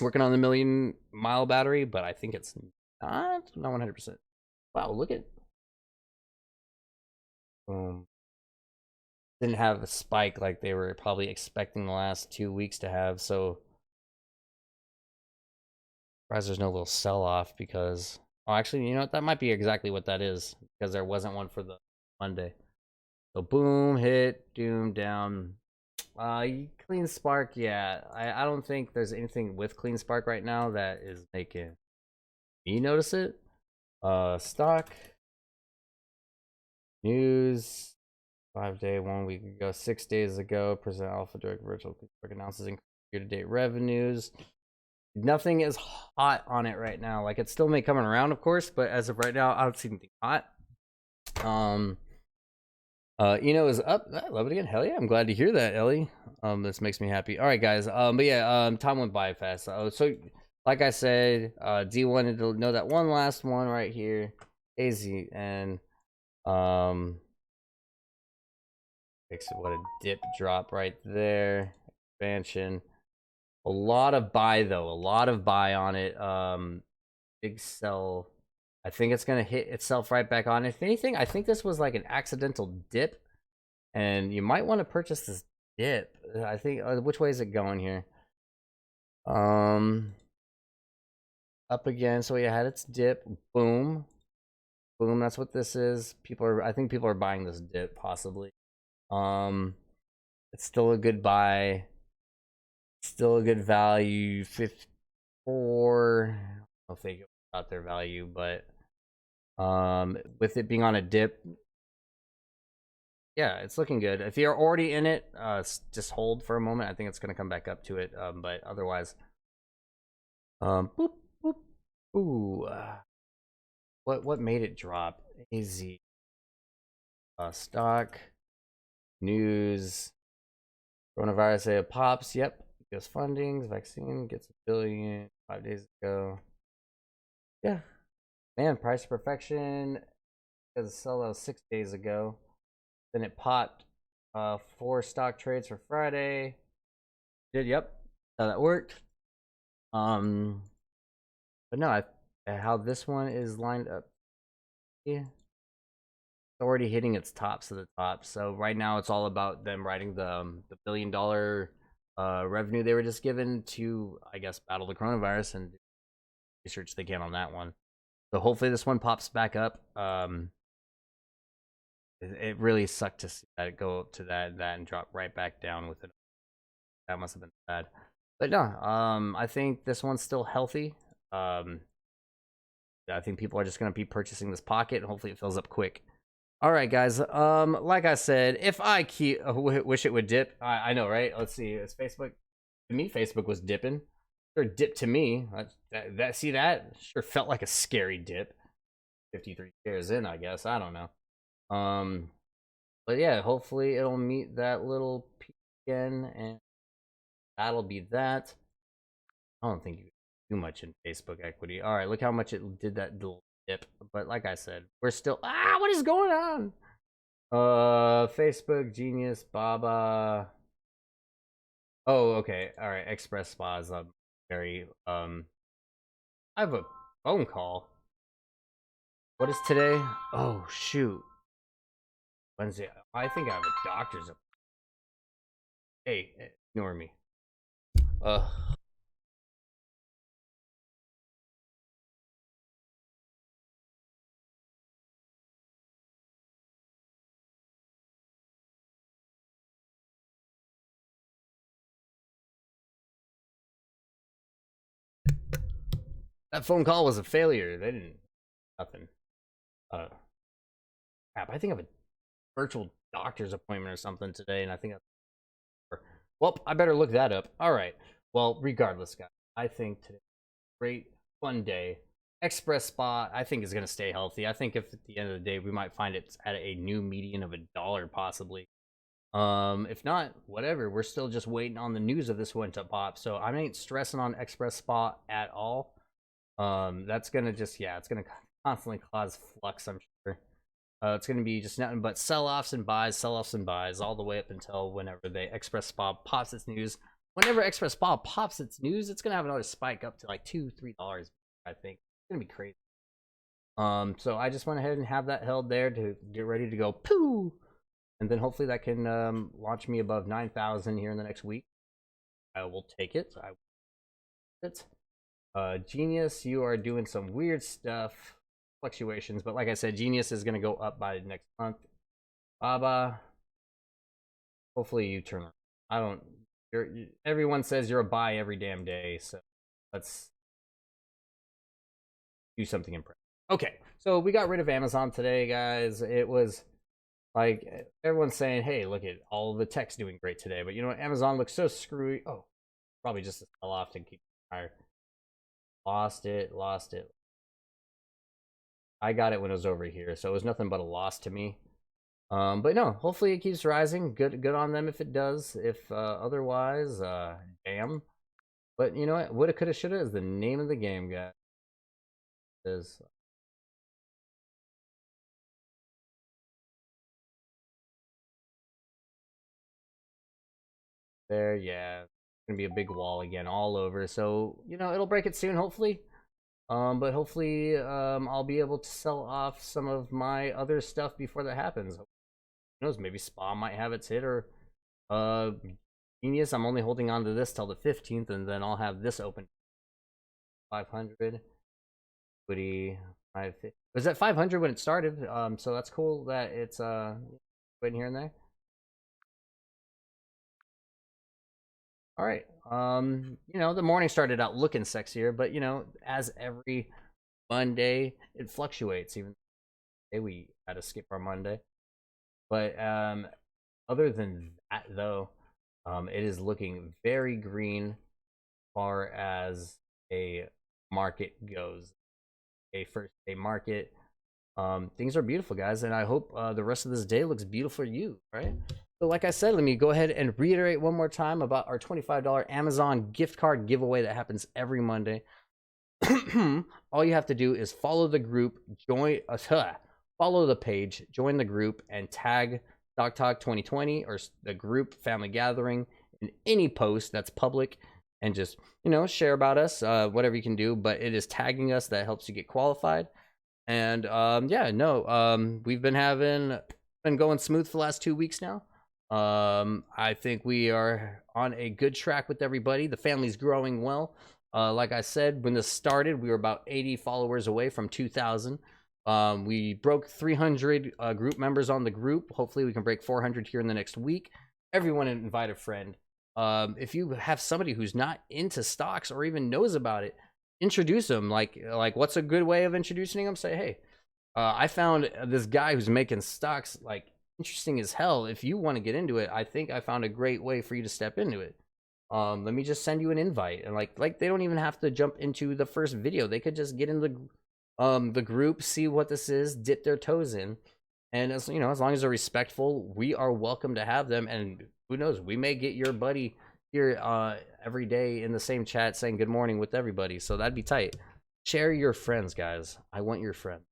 working on the 1,000,000-mile battery, but I think it's not 100%. Wow, look at didn't have a spike like they were probably expecting the last 2 weeks to have, so surprised there's no little sell-off because actually, you know what, that might be exactly what that is, because there wasn't one for the Monday. So boom, hit, doom, down. Clean Spark, yeah. I don't think there's anything with Clean Spark right now that is making me notice it. Stock news. 5-day, 1 week ago, 6 days ago. Present Alpha Direct Virtual announces year-to-date revenues. Nothing is hot on it right now. Like, it still may come around, of course, but as of right now, I don't see anything hot. Eno is up. I love it again. Hell yeah, I'm glad to hear that, Ellie. This makes me happy. All right, guys. But yeah, time went by fast. So like I said, D wanted to know that one last one right here, AZ, and what a dip drop right there. Expansion. A lot of buy though. A lot of buy on it. Big sell. I think it's gonna hit itself right back on. If anything, I think this was like an accidental dip, and you might want to purchase this dip. I think. Which way is it going here? Up again. So you had its dip. Boom, boom. That's what this is. I think people are buying this dip possibly. It's still a good buy. Still a good value. 54. I don't think it got their value, but with it being on a dip, yeah, it's looking good. If you're already in it, just hold for a moment. I think it's gonna come back up to it. But otherwise, boop boop. Ooh, what made it drop? AZ, stock news, coronavirus it pops. Yep, US fundings, vaccine gets $1 billion 5 days ago. Yeah, man, price to perfection is sell out 6 days ago. Then it popped 4 stock trades for Friday. Yep, how that worked. But no, how this one is lined up. Yeah, it's already hitting its tops of the top. So right now it's all about them riding the $1 billion revenue they were just given to, I guess, battle the coronavirus and research they can on that one. So hopefully this one pops back up. It really sucked to see that it go up to that and drop right back down with it. That must have been bad. But no, I think this one's still healthy. I think people are just gonna be purchasing this pocket, and hopefully it fills up quick. All right, guys. Like I said, if I wish it would dip. I know, right? Let's see. It's Facebook. To me, Facebook was dipping. Or dip to me. See that? Sure felt like a scary dip. 53 shares in, I guess. I don't know. But yeah, hopefully it'll meet that little peak again, and that'll be that. I don't think you do much in Facebook equity. All right, look how much it did that little dip. But like I said, we're still what is going on? Facebook, Genius, Baba. Oh, okay. All right, Express Spa is very I have a phone call. What is today? Oh shoot. Wednesday. I think I have a doctor's appointment. Hey, ignore me. That phone call was a failure. They didn't nothing. Crap. I think I have a virtual doctor's appointment or something today, and I think well, I better look that up. All right. Well, regardless, guys, I think today great fun day. Express Spot, I think, is going to stay healthy. I think if at the end of the day we might find it at a new median of $1 possibly. If not, whatever. We're still just waiting on the news of this one to pop. So I ain't stressing on Express Spot at all. That's gonna just it's gonna constantly cause flux, I'm sure. It's gonna be just nothing but sell-offs and buys all the way up until whenever the Express Spa pops its news. Whenever Express Spa pops its news, it's gonna have another spike up to like $2-3, I think. It's gonna be crazy. So I just went ahead and have that held there to get ready to go poo, and then hopefully that can launch me above 9,000 here in the next week. I will take it. Genius, you are doing some weird stuff, fluctuations, but like I said, Genius is going to go up by next month. Baba, hopefully you turn around. Everyone says you're a buy every damn day, so let's do something impressive. Okay, so we got rid of Amazon today, guys. It was Like everyone's saying, hey, look at all the tech's doing great today, but you know what? Amazon looks so screwy. Oh, probably just to sell off to keep higher. Lost it, lost it. I got it when it was over here, so it was nothing but a loss to me. But no, hopefully it keeps rising. Good on them if it does. If otherwise, damn. But you know what? Woulda, coulda, shoulda is the name of the game, guys. Is there? Yeah, it's gonna be a big wall again, all over. So you know it'll break it soon, hopefully. But hopefully, I'll be able to sell off some of my other stuff before that happens. Who knows? Maybe Spa might have its hit, or uh, Genius. I'm only holding on to this till the 15th, and then I'll have this open. 500. Equity. It was at 500 when it started. So that's cool that it's waiting here and there. All right. You know, the morning started out looking sexier, but you know, as every Monday, it fluctuates. Even today we had to skip our Monday. But other than that though, it is looking very green as far as a market goes. A first day market. Things are beautiful, guys, and I hope the rest of this day looks beautiful for you, right? So like I said, let me go ahead and reiterate one more time about our $25 Amazon gift card giveaway that happens every Monday. All you have to do is follow the group, follow the page, join the group, and tag StockTalk 2020 or the group Family Gathering in any post that's public, and just, you know, share about us, whatever you can do, but it is tagging us that helps you get qualified. And yeah, no, we've been going smooth for the last 2 weeks now. I think we are on a good track with everybody. The family's growing well. Like I said, when this started, we were about 80 followers away from 2,000. We broke 300 group members on the group. Hopefully we can break 400 here in the next week. Everyone invite a friend. If you have somebody who's not into stocks or even knows about it, introduce them. Like what's a good way of introducing them? Say, hey, I found this guy who's making stocks like interesting as hell. If you want to get into it, I think I found a great way for you to step into it. Let me just send you an invite. And like they don't even have to jump into the first video. They could just get in the group, see what this is, dip their toes in, and as you know, as long as they're respectful, we are welcome to have them. And who knows, we may get your buddy here every day in the same chat saying good morning with everybody. So that'd be tight. Share your friends, guys. I want your friends.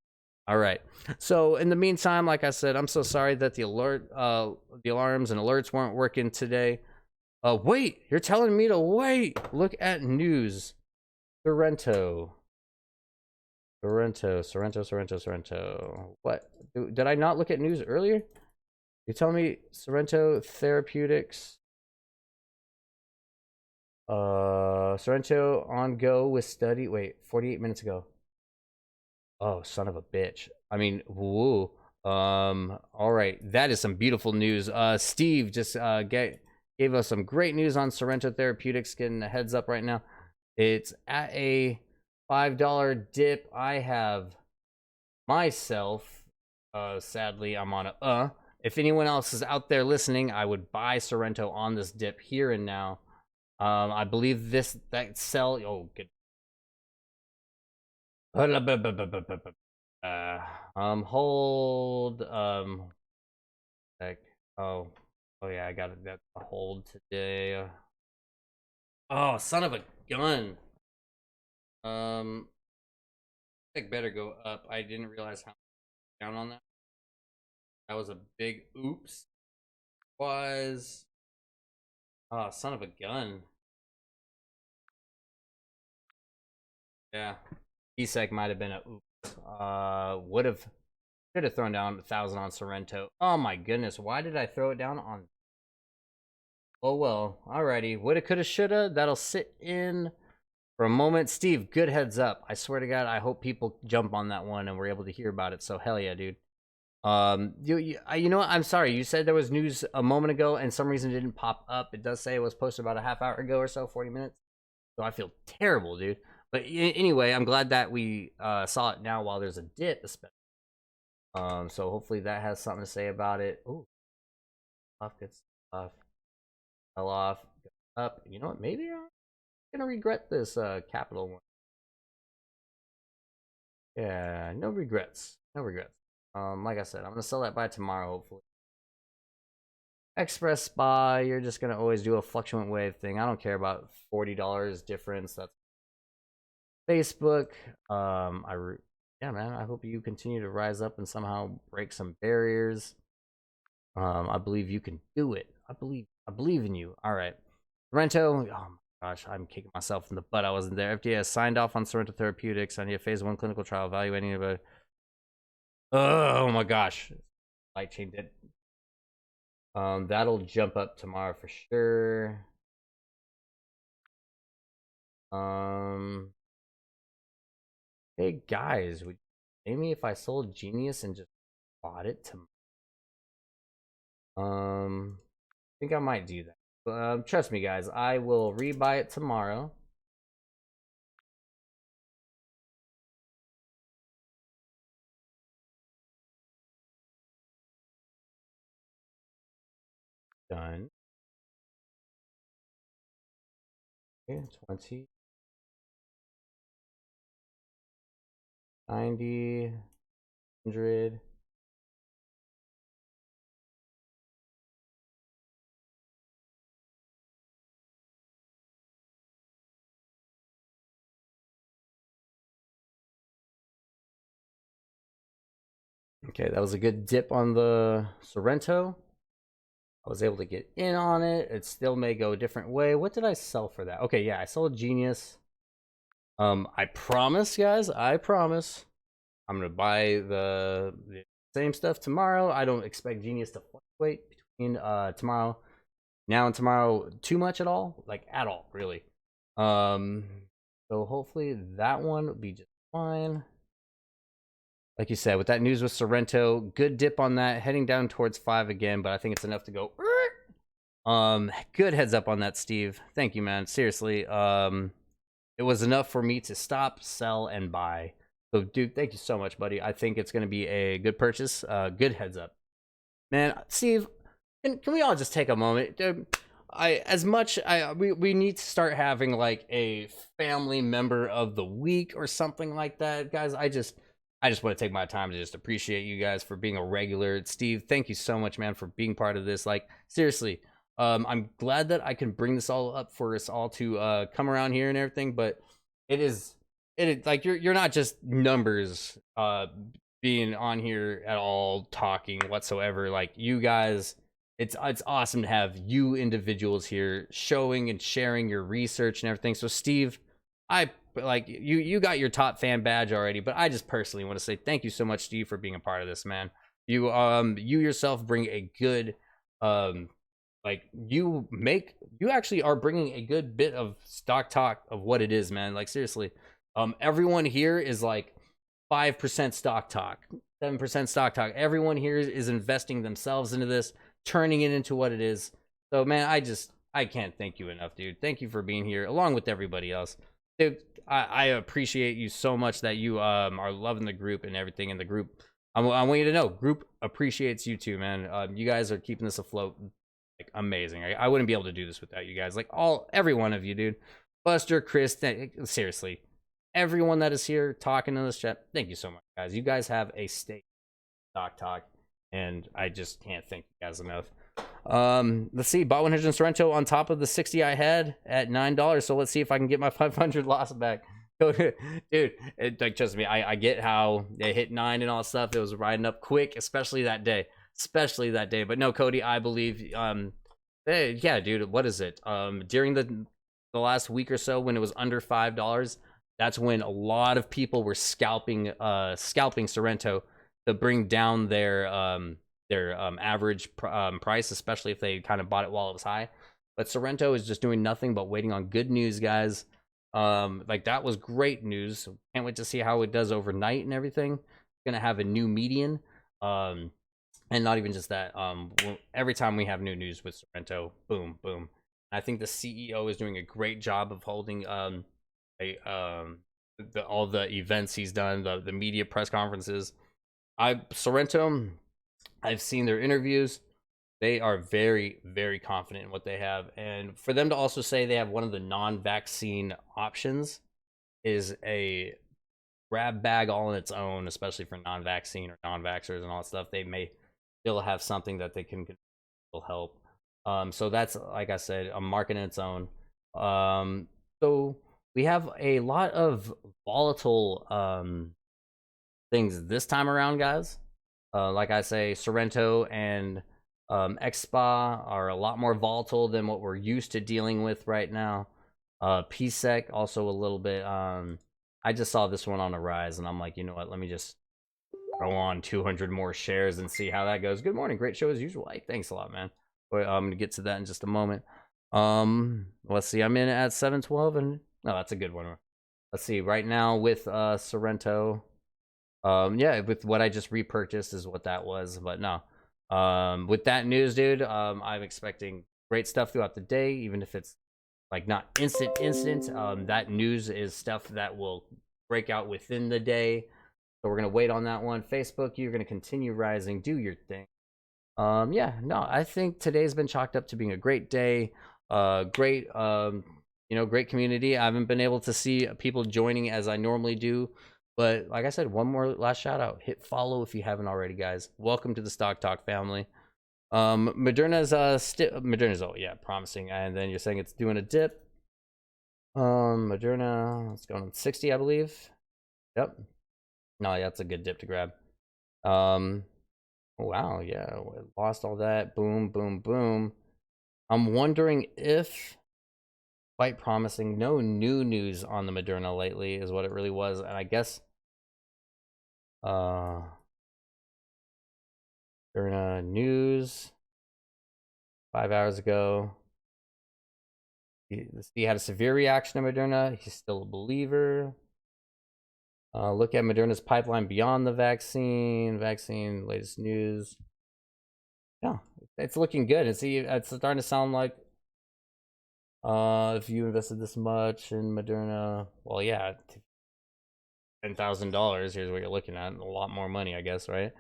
All right. So in the meantime, like I said, I'm so sorry that the alarms and alerts weren't working today. Wait, you're telling me to wait. Look at news. Sorrento. What? Did I not look at news earlier? You're telling me Sorrento Therapeutics. Sorrento on go with study. Wait, 48 minutes ago. Oh, son of a bitch. I mean, woo. All right, that is some beautiful news. Steve just gave us some great news on Sorrento Therapeutics. Getting a heads up right now. It's at a $5 dip. I have myself. Sadly, I'm on a. If anyone else is out there listening, I would buy Sorrento on this dip here and now. I believe that sell. Oh, good. Hold. Like, oh yeah, I got it. That's a hold today. Oh, son of a gun. I think better go up. I didn't realize how down on that. That was a big oops. Was. Oh, son of a gun. Yeah. ESEC might have been a oops. Should have thrown down 1,000 on Sorrento. Oh my goodness, why did I throw it down on? Oh well, alrighty. Woulda, coulda, shoulda. That'll sit in for a moment. Steve, good heads up. I swear to God, I hope people jump on that one and we're able to hear about it. So hell yeah, dude. You know what? I'm sorry. You said there was news a moment ago and some reason it didn't pop up. It does say it was posted about a half hour ago or so, 40 minutes. So I feel terrible, dude. But anyway, I'm glad that we saw it now while there's a dip, especially. So hopefully that has something to say about it. Ooh, off, good stuff. Fell off, up. You know what? Maybe I'm gonna regret this capital one. Yeah, no regrets. No regrets. Like I said, I'm gonna sell that by tomorrow, hopefully. Express buy, you're just gonna always do a fluctuant wave thing. I don't care about $40 difference. That's Facebook. Yeah, man. I hope you continue to rise up and somehow break some barriers. I believe you can do it. I believe in you. All right, Sorrento. Oh my gosh, I'm kicking myself in the butt. I wasn't there. FDA has signed off on Sorrento Therapeutics on a phase 1 clinical trial evaluating about. Oh my gosh, light chain did. That'll jump up tomorrow for sure. Hey guys, would you pay me if I sold Genius and just bought it tomorrow? I think I might do that. Trust me, guys, I will rebuy it tomorrow. Done. Okay, 20, 90, 100. Okay, that was a good dip on the Sorrento. I was able to get in on it. It still may go a different way. What did I sell for that? Okay, yeah, I sold Genius. I promise, guys, I promise I'm gonna buy the same stuff tomorrow. I don't expect Genius to fluctuate between tomorrow, now and tomorrow too much at all, like at all, really. So hopefully that one will be just fine. Like you said, with that news with Sorrento, good dip on that, heading down towards 5 again, but I think it's enough to go. Good heads up on that, Steve. Thank you, man. Seriously. It was enough for me to stop, sell, and buy. So, dude, thank you so much, buddy. I think it's going to be a good purchase. Good heads up, man. Steve, can we all just take a moment? Dude, we need to start having like a family member of the week or something like that, guys. I just want to take my time to just appreciate you guys for being a regular. Steve, thank you so much, man, for being part of this. Like, seriously, I'm glad that I can bring this all up for us all to come around here and everything, but it is like you're not just numbers being on here at all talking whatsoever. Like, you guys, it's awesome to have you individuals here showing and sharing your research and everything. So Steve, you got your top fan badge already, but I just personally want to say thank you so much, Steve, for being a part of this, man. You yourself bring a good you actually are bringing a good bit of stock talk of what it is, man. Like, seriously, everyone here is like 5% stock talk, 7% stock talk. Everyone here is investing themselves into this, turning it into what it is. So, man, I can't thank you enough, dude. Thank you for being here along with everybody else. Dude, I appreciate you so much that you are loving the group and everything in the group. I want you to know, group appreciates you too, man. You guys are keeping this afloat. Like, amazing. I wouldn't be able to do this without you guys. Like, every one of you, dude. Buster, Chris, seriously, everyone that is here talking in this chat, thank you so much, guys. You guys have a stake stock talk, and I just can't thank you guys enough. Let's see, bought 100 Sorrento on top of the 60 I had at $9. So let's see if I can get my 500 loss back. Dude, like, trust me, I get how they hit 9 and all stuff. It was riding up quick, especially that day. But no, Cody, I believe yeah, dude, what is it? During the last week or so, when it was under $5, that's when a lot of people were scalping Sorrento to bring down their average price, especially if they kind of bought it while it was high. But Sorrento is just doing nothing but waiting on good news, guys. Like, that was great news. Can't wait to see how it does overnight and everything. Gonna have a new median. And not even just that, every time we have new news with Sorrento, boom, boom. I think the CEO is doing a great job of holding all the events he's done, the media press conferences. Sorrento, I've seen their interviews. They are very, very confident in what they have. And for them to also say they have one of the non-vaccine options is a grab bag all on its own, especially for non-vaccine or non-vaxxers and all that stuff. They may still have something that they can help. So that's, like I said, a market in its own. So we have a lot of volatile things this time around, guys. Like I say, Sorrento and XSPA are a lot more volatile than what we're used to dealing with right now. PSEC also a little bit. I just saw this one on a rise, and I'm like, you know what? Let me just throw on 200 more shares and see how that goes. Good morning, great show as usual. Hey, thanks a lot, man. I'm gonna get to that in just a moment. Let's see. I'm in at 712, and no, that's a good one. Let's see. Right now with Sorrento. Yeah, with what I just repurchased is what that was, but no. With that news, dude, I'm expecting great stuff throughout the day, even if it's like not instant. That news is stuff that will break out within the day. So we're gonna wait on that one. Facebook, you're gonna continue rising. Do your thing. Yeah, no, I think today's been chalked up to being a great day. Great, great community. I haven't been able to see people joining as I normally do. But like I said, one more last shout out. Hit follow if you haven't already, guys. Welcome to the Stock Talk family. Moderna's promising. And then you're saying it's doing a dip. Moderna, it's going on 60, I believe. Yep. No, yeah, that's a good dip to grab. Wow, yeah, lost all that. Boom, boom, boom. I'm wondering if quite promising. No new news on the Moderna lately is what it really was, and I guess Moderna news 5 hours ago. He had a severe reaction to Moderna. He's still a believer. Look at Moderna's pipeline beyond the vaccine. Latest news. Yeah, it's looking good. It's starting to sound like if you invested this much in Moderna, well, yeah, $10,000. Here's what you're looking at. A lot more money, I guess, right?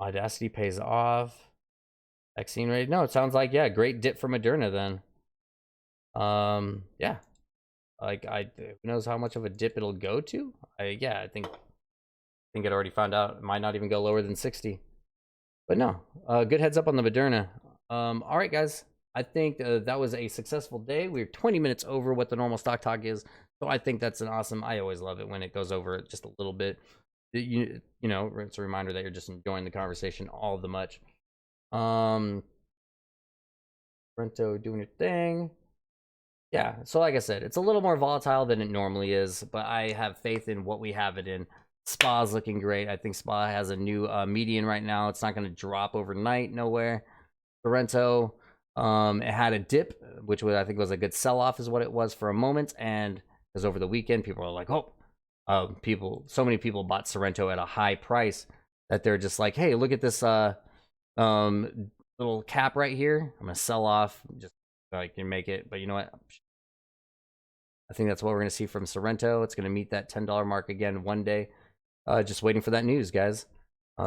Audacity pays off. Vaccine rate. No, it sounds like, yeah, great dip for Moderna then. Yeah. Like, who knows how much of a dip it'll go to? I think it already found out. It might not even go lower than 60. But no, good heads up on the Moderna. All right, guys. I think that was a successful day. We're 20 minutes over what the normal stock talk is. So I think that's an awesome. I always love it when it goes over just a little bit. You know, it's a reminder that you're just enjoying the conversation all the much. Brento doing your thing. Yeah, so like I said, it's a little more volatile than it normally is, but I have faith in what we have it in. SPA's looking great. I think SPA has a new median right now. It's not going to drop overnight nowhere. Sorrento, it had a dip, which I think was a good sell-off is what it was for a moment, and because over the weekend, people are like, so many people bought Sorrento at a high price that they're just like, hey, look at this little cap right here. I'm going to sell off just so I can make it, but you know what? I think that's what we're going to see from Sorrento. It's going to meet that $10 mark again one day. Just waiting for that news, guys.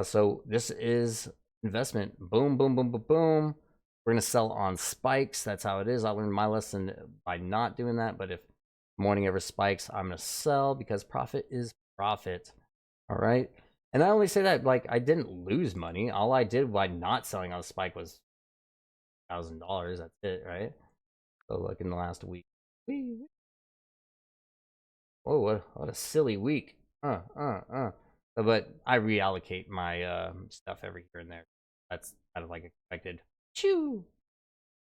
So this is investment. Boom, boom, boom, boom, boom. We're going to sell on spikes. That's how it is. I learned my lesson by not doing that. But if morning ever spikes, I'm going to sell because profit is profit. All right. And I only say that like I didn't lose money. All I did by not selling on a spike was $1,000. That's it, right? So look in the last week. Oh, what a silly week. But I reallocate my stuff every here and there. That's kind of like expected. Choo.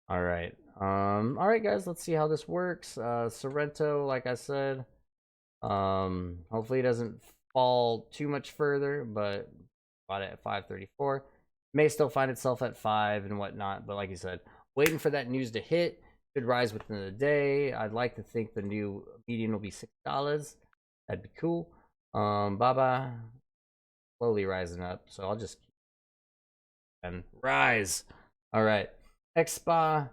All right. All right, guys. Let's see how this works. Sorrento, like I said, hopefully it doesn't fall too much further, but bought it at 534. May still find itself at 5 and whatnot, but like you said, waiting for that news to hit. Should rise within the day. I'd like to think the new median will be $6. That'd be cool. Baba slowly rising up, so I'll just and rise. All right, XSPA.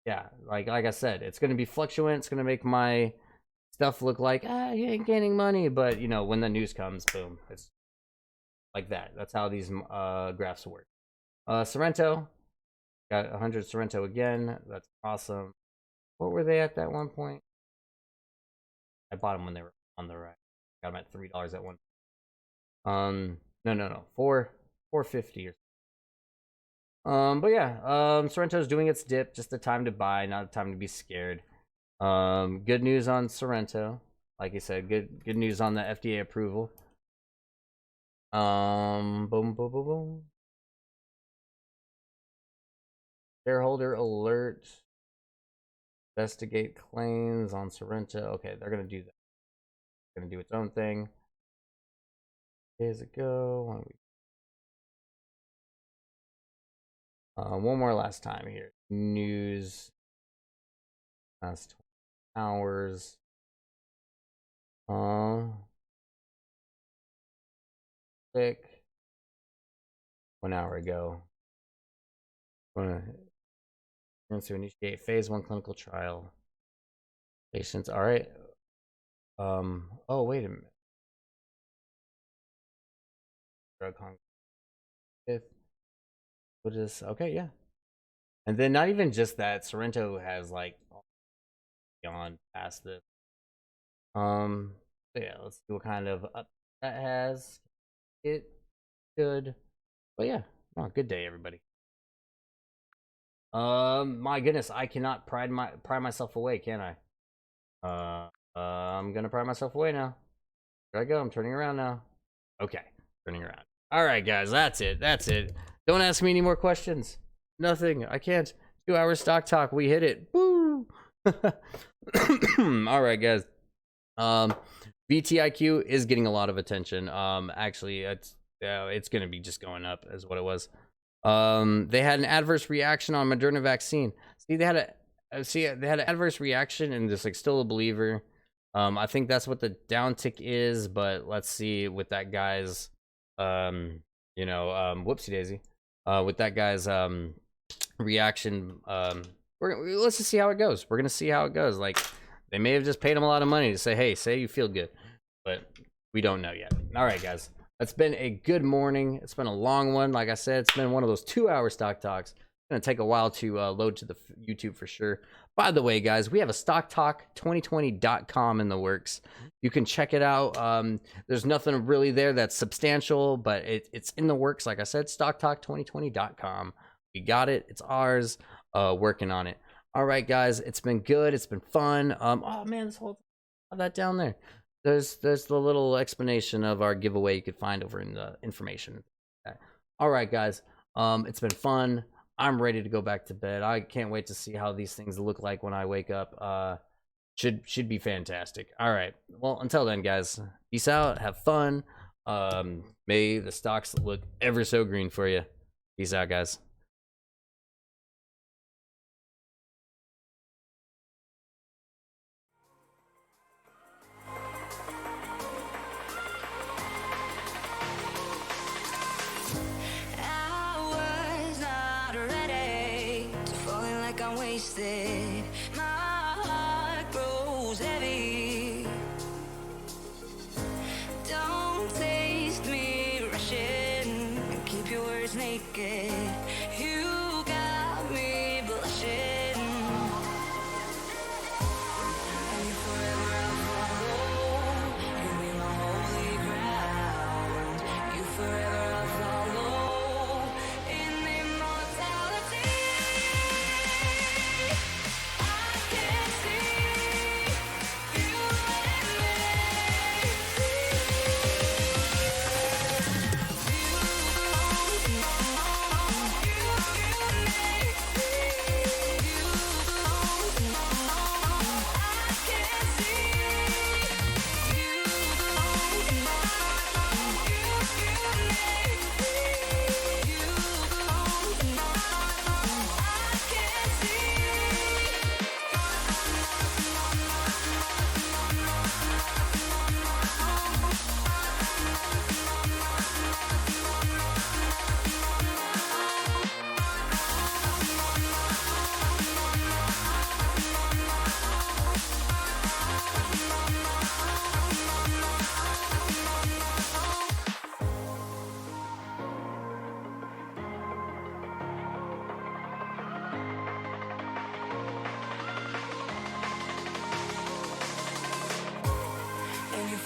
Yeah, like I said, it's gonna be fluctuant. It's gonna make my stuff look like you ain't gaining money, but you know, when the news comes, boom, it's like that. That's how these graphs work. Sorrento got 100 Sorrento again. That's awesome. What were they at that one point? I bought them when they were on the right. Got them at $3 at one. No, 450 or. But yeah, Sorrento's doing its dip. Just the time to buy, not a time to be scared. Good news on Sorrento. Like I said, good news on the FDA approval. Boom, boom, boom, boom. Shareholder alert. Investigate claims on Sorrento. Okay, they're gonna do that. They're gonna do its own thing. Days ago, one more last time here. News. Last 20 hours. Click. 1 hour ago. Going to initiate phase 1 clinical trial. Patients. All right. Oh, wait a minute. Drug Congress. What is okay? Yeah. And then not even just that. Sorrento has like gone past this. So yeah, let's see what kind of up that has. It good. But yeah, oh, good day, everybody. My goodness, I cannot pry myself away, can I? I'm gonna pry myself away now. There I go. I'm turning around now. Okay, turning around. All right, guys, that's it. That's it. Don't ask me any more questions. Nothing. I can't. 2 hours stock talk. We hit it. Woo! All right, guys. VTIQ is getting a lot of attention. Actually, it's gonna be just going up, is what it was. They had an adverse reaction on Moderna vaccine. See, they had an adverse reaction, and just like still a believer. I think that's what the downtick is, but let's see with that guy's, whoopsie daisy, with that guy's reaction. Let's just see how it goes. We're gonna see how it goes. Like, they may have just paid him a lot of money to say, hey, say you feel good, but we don't know yet. All right, guys. It's been a good morning. It's been a long one. Like I said, it's been one of those 2 hour stock talks. It's going to take a while to load to the YouTube for sure. By the way, guys, we have a StockTalk2020.com in the works. You can check it out. There's nothing really there that's substantial, but it's in the works. Like I said, StockTalk2020.com. We got it. It's ours. Working on it. All right, guys. It's been good. It's been fun. Oh, man, this whole that down there. There's the little explanation of our giveaway you could find over in the information. Okay. All right, guys. It's been fun. I'm ready to go back to bed. I can't wait to see how these things look like when I wake up. Should be fantastic. All right. Well, until then, guys, peace out. Have fun. May the stocks look ever so green for you. Peace out, guys. My heart grows heavy. Don't taste me rushing. Keep your words naked.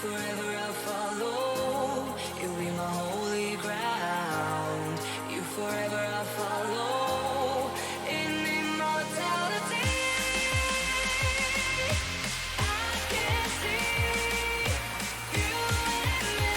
forever I'll follow. You'll be my holy ground. You forever I'll follow. In immortality, I can see you and me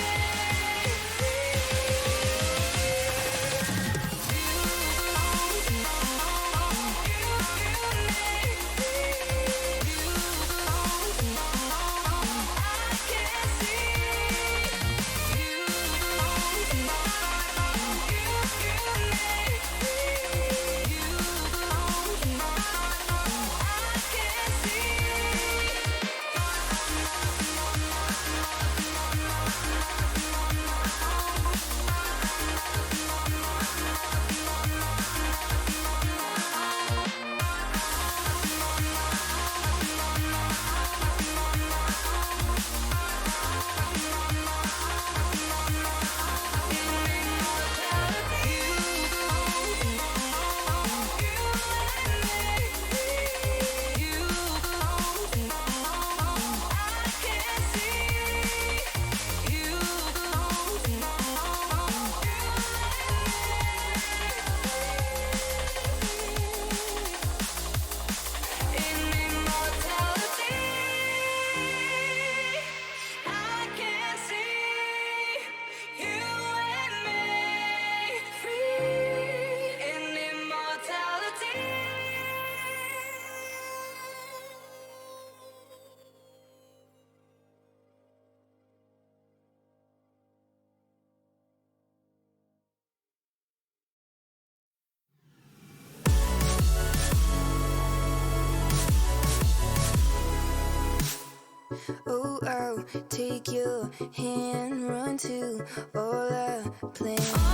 Oh, I'll take your hand, run to all our plans.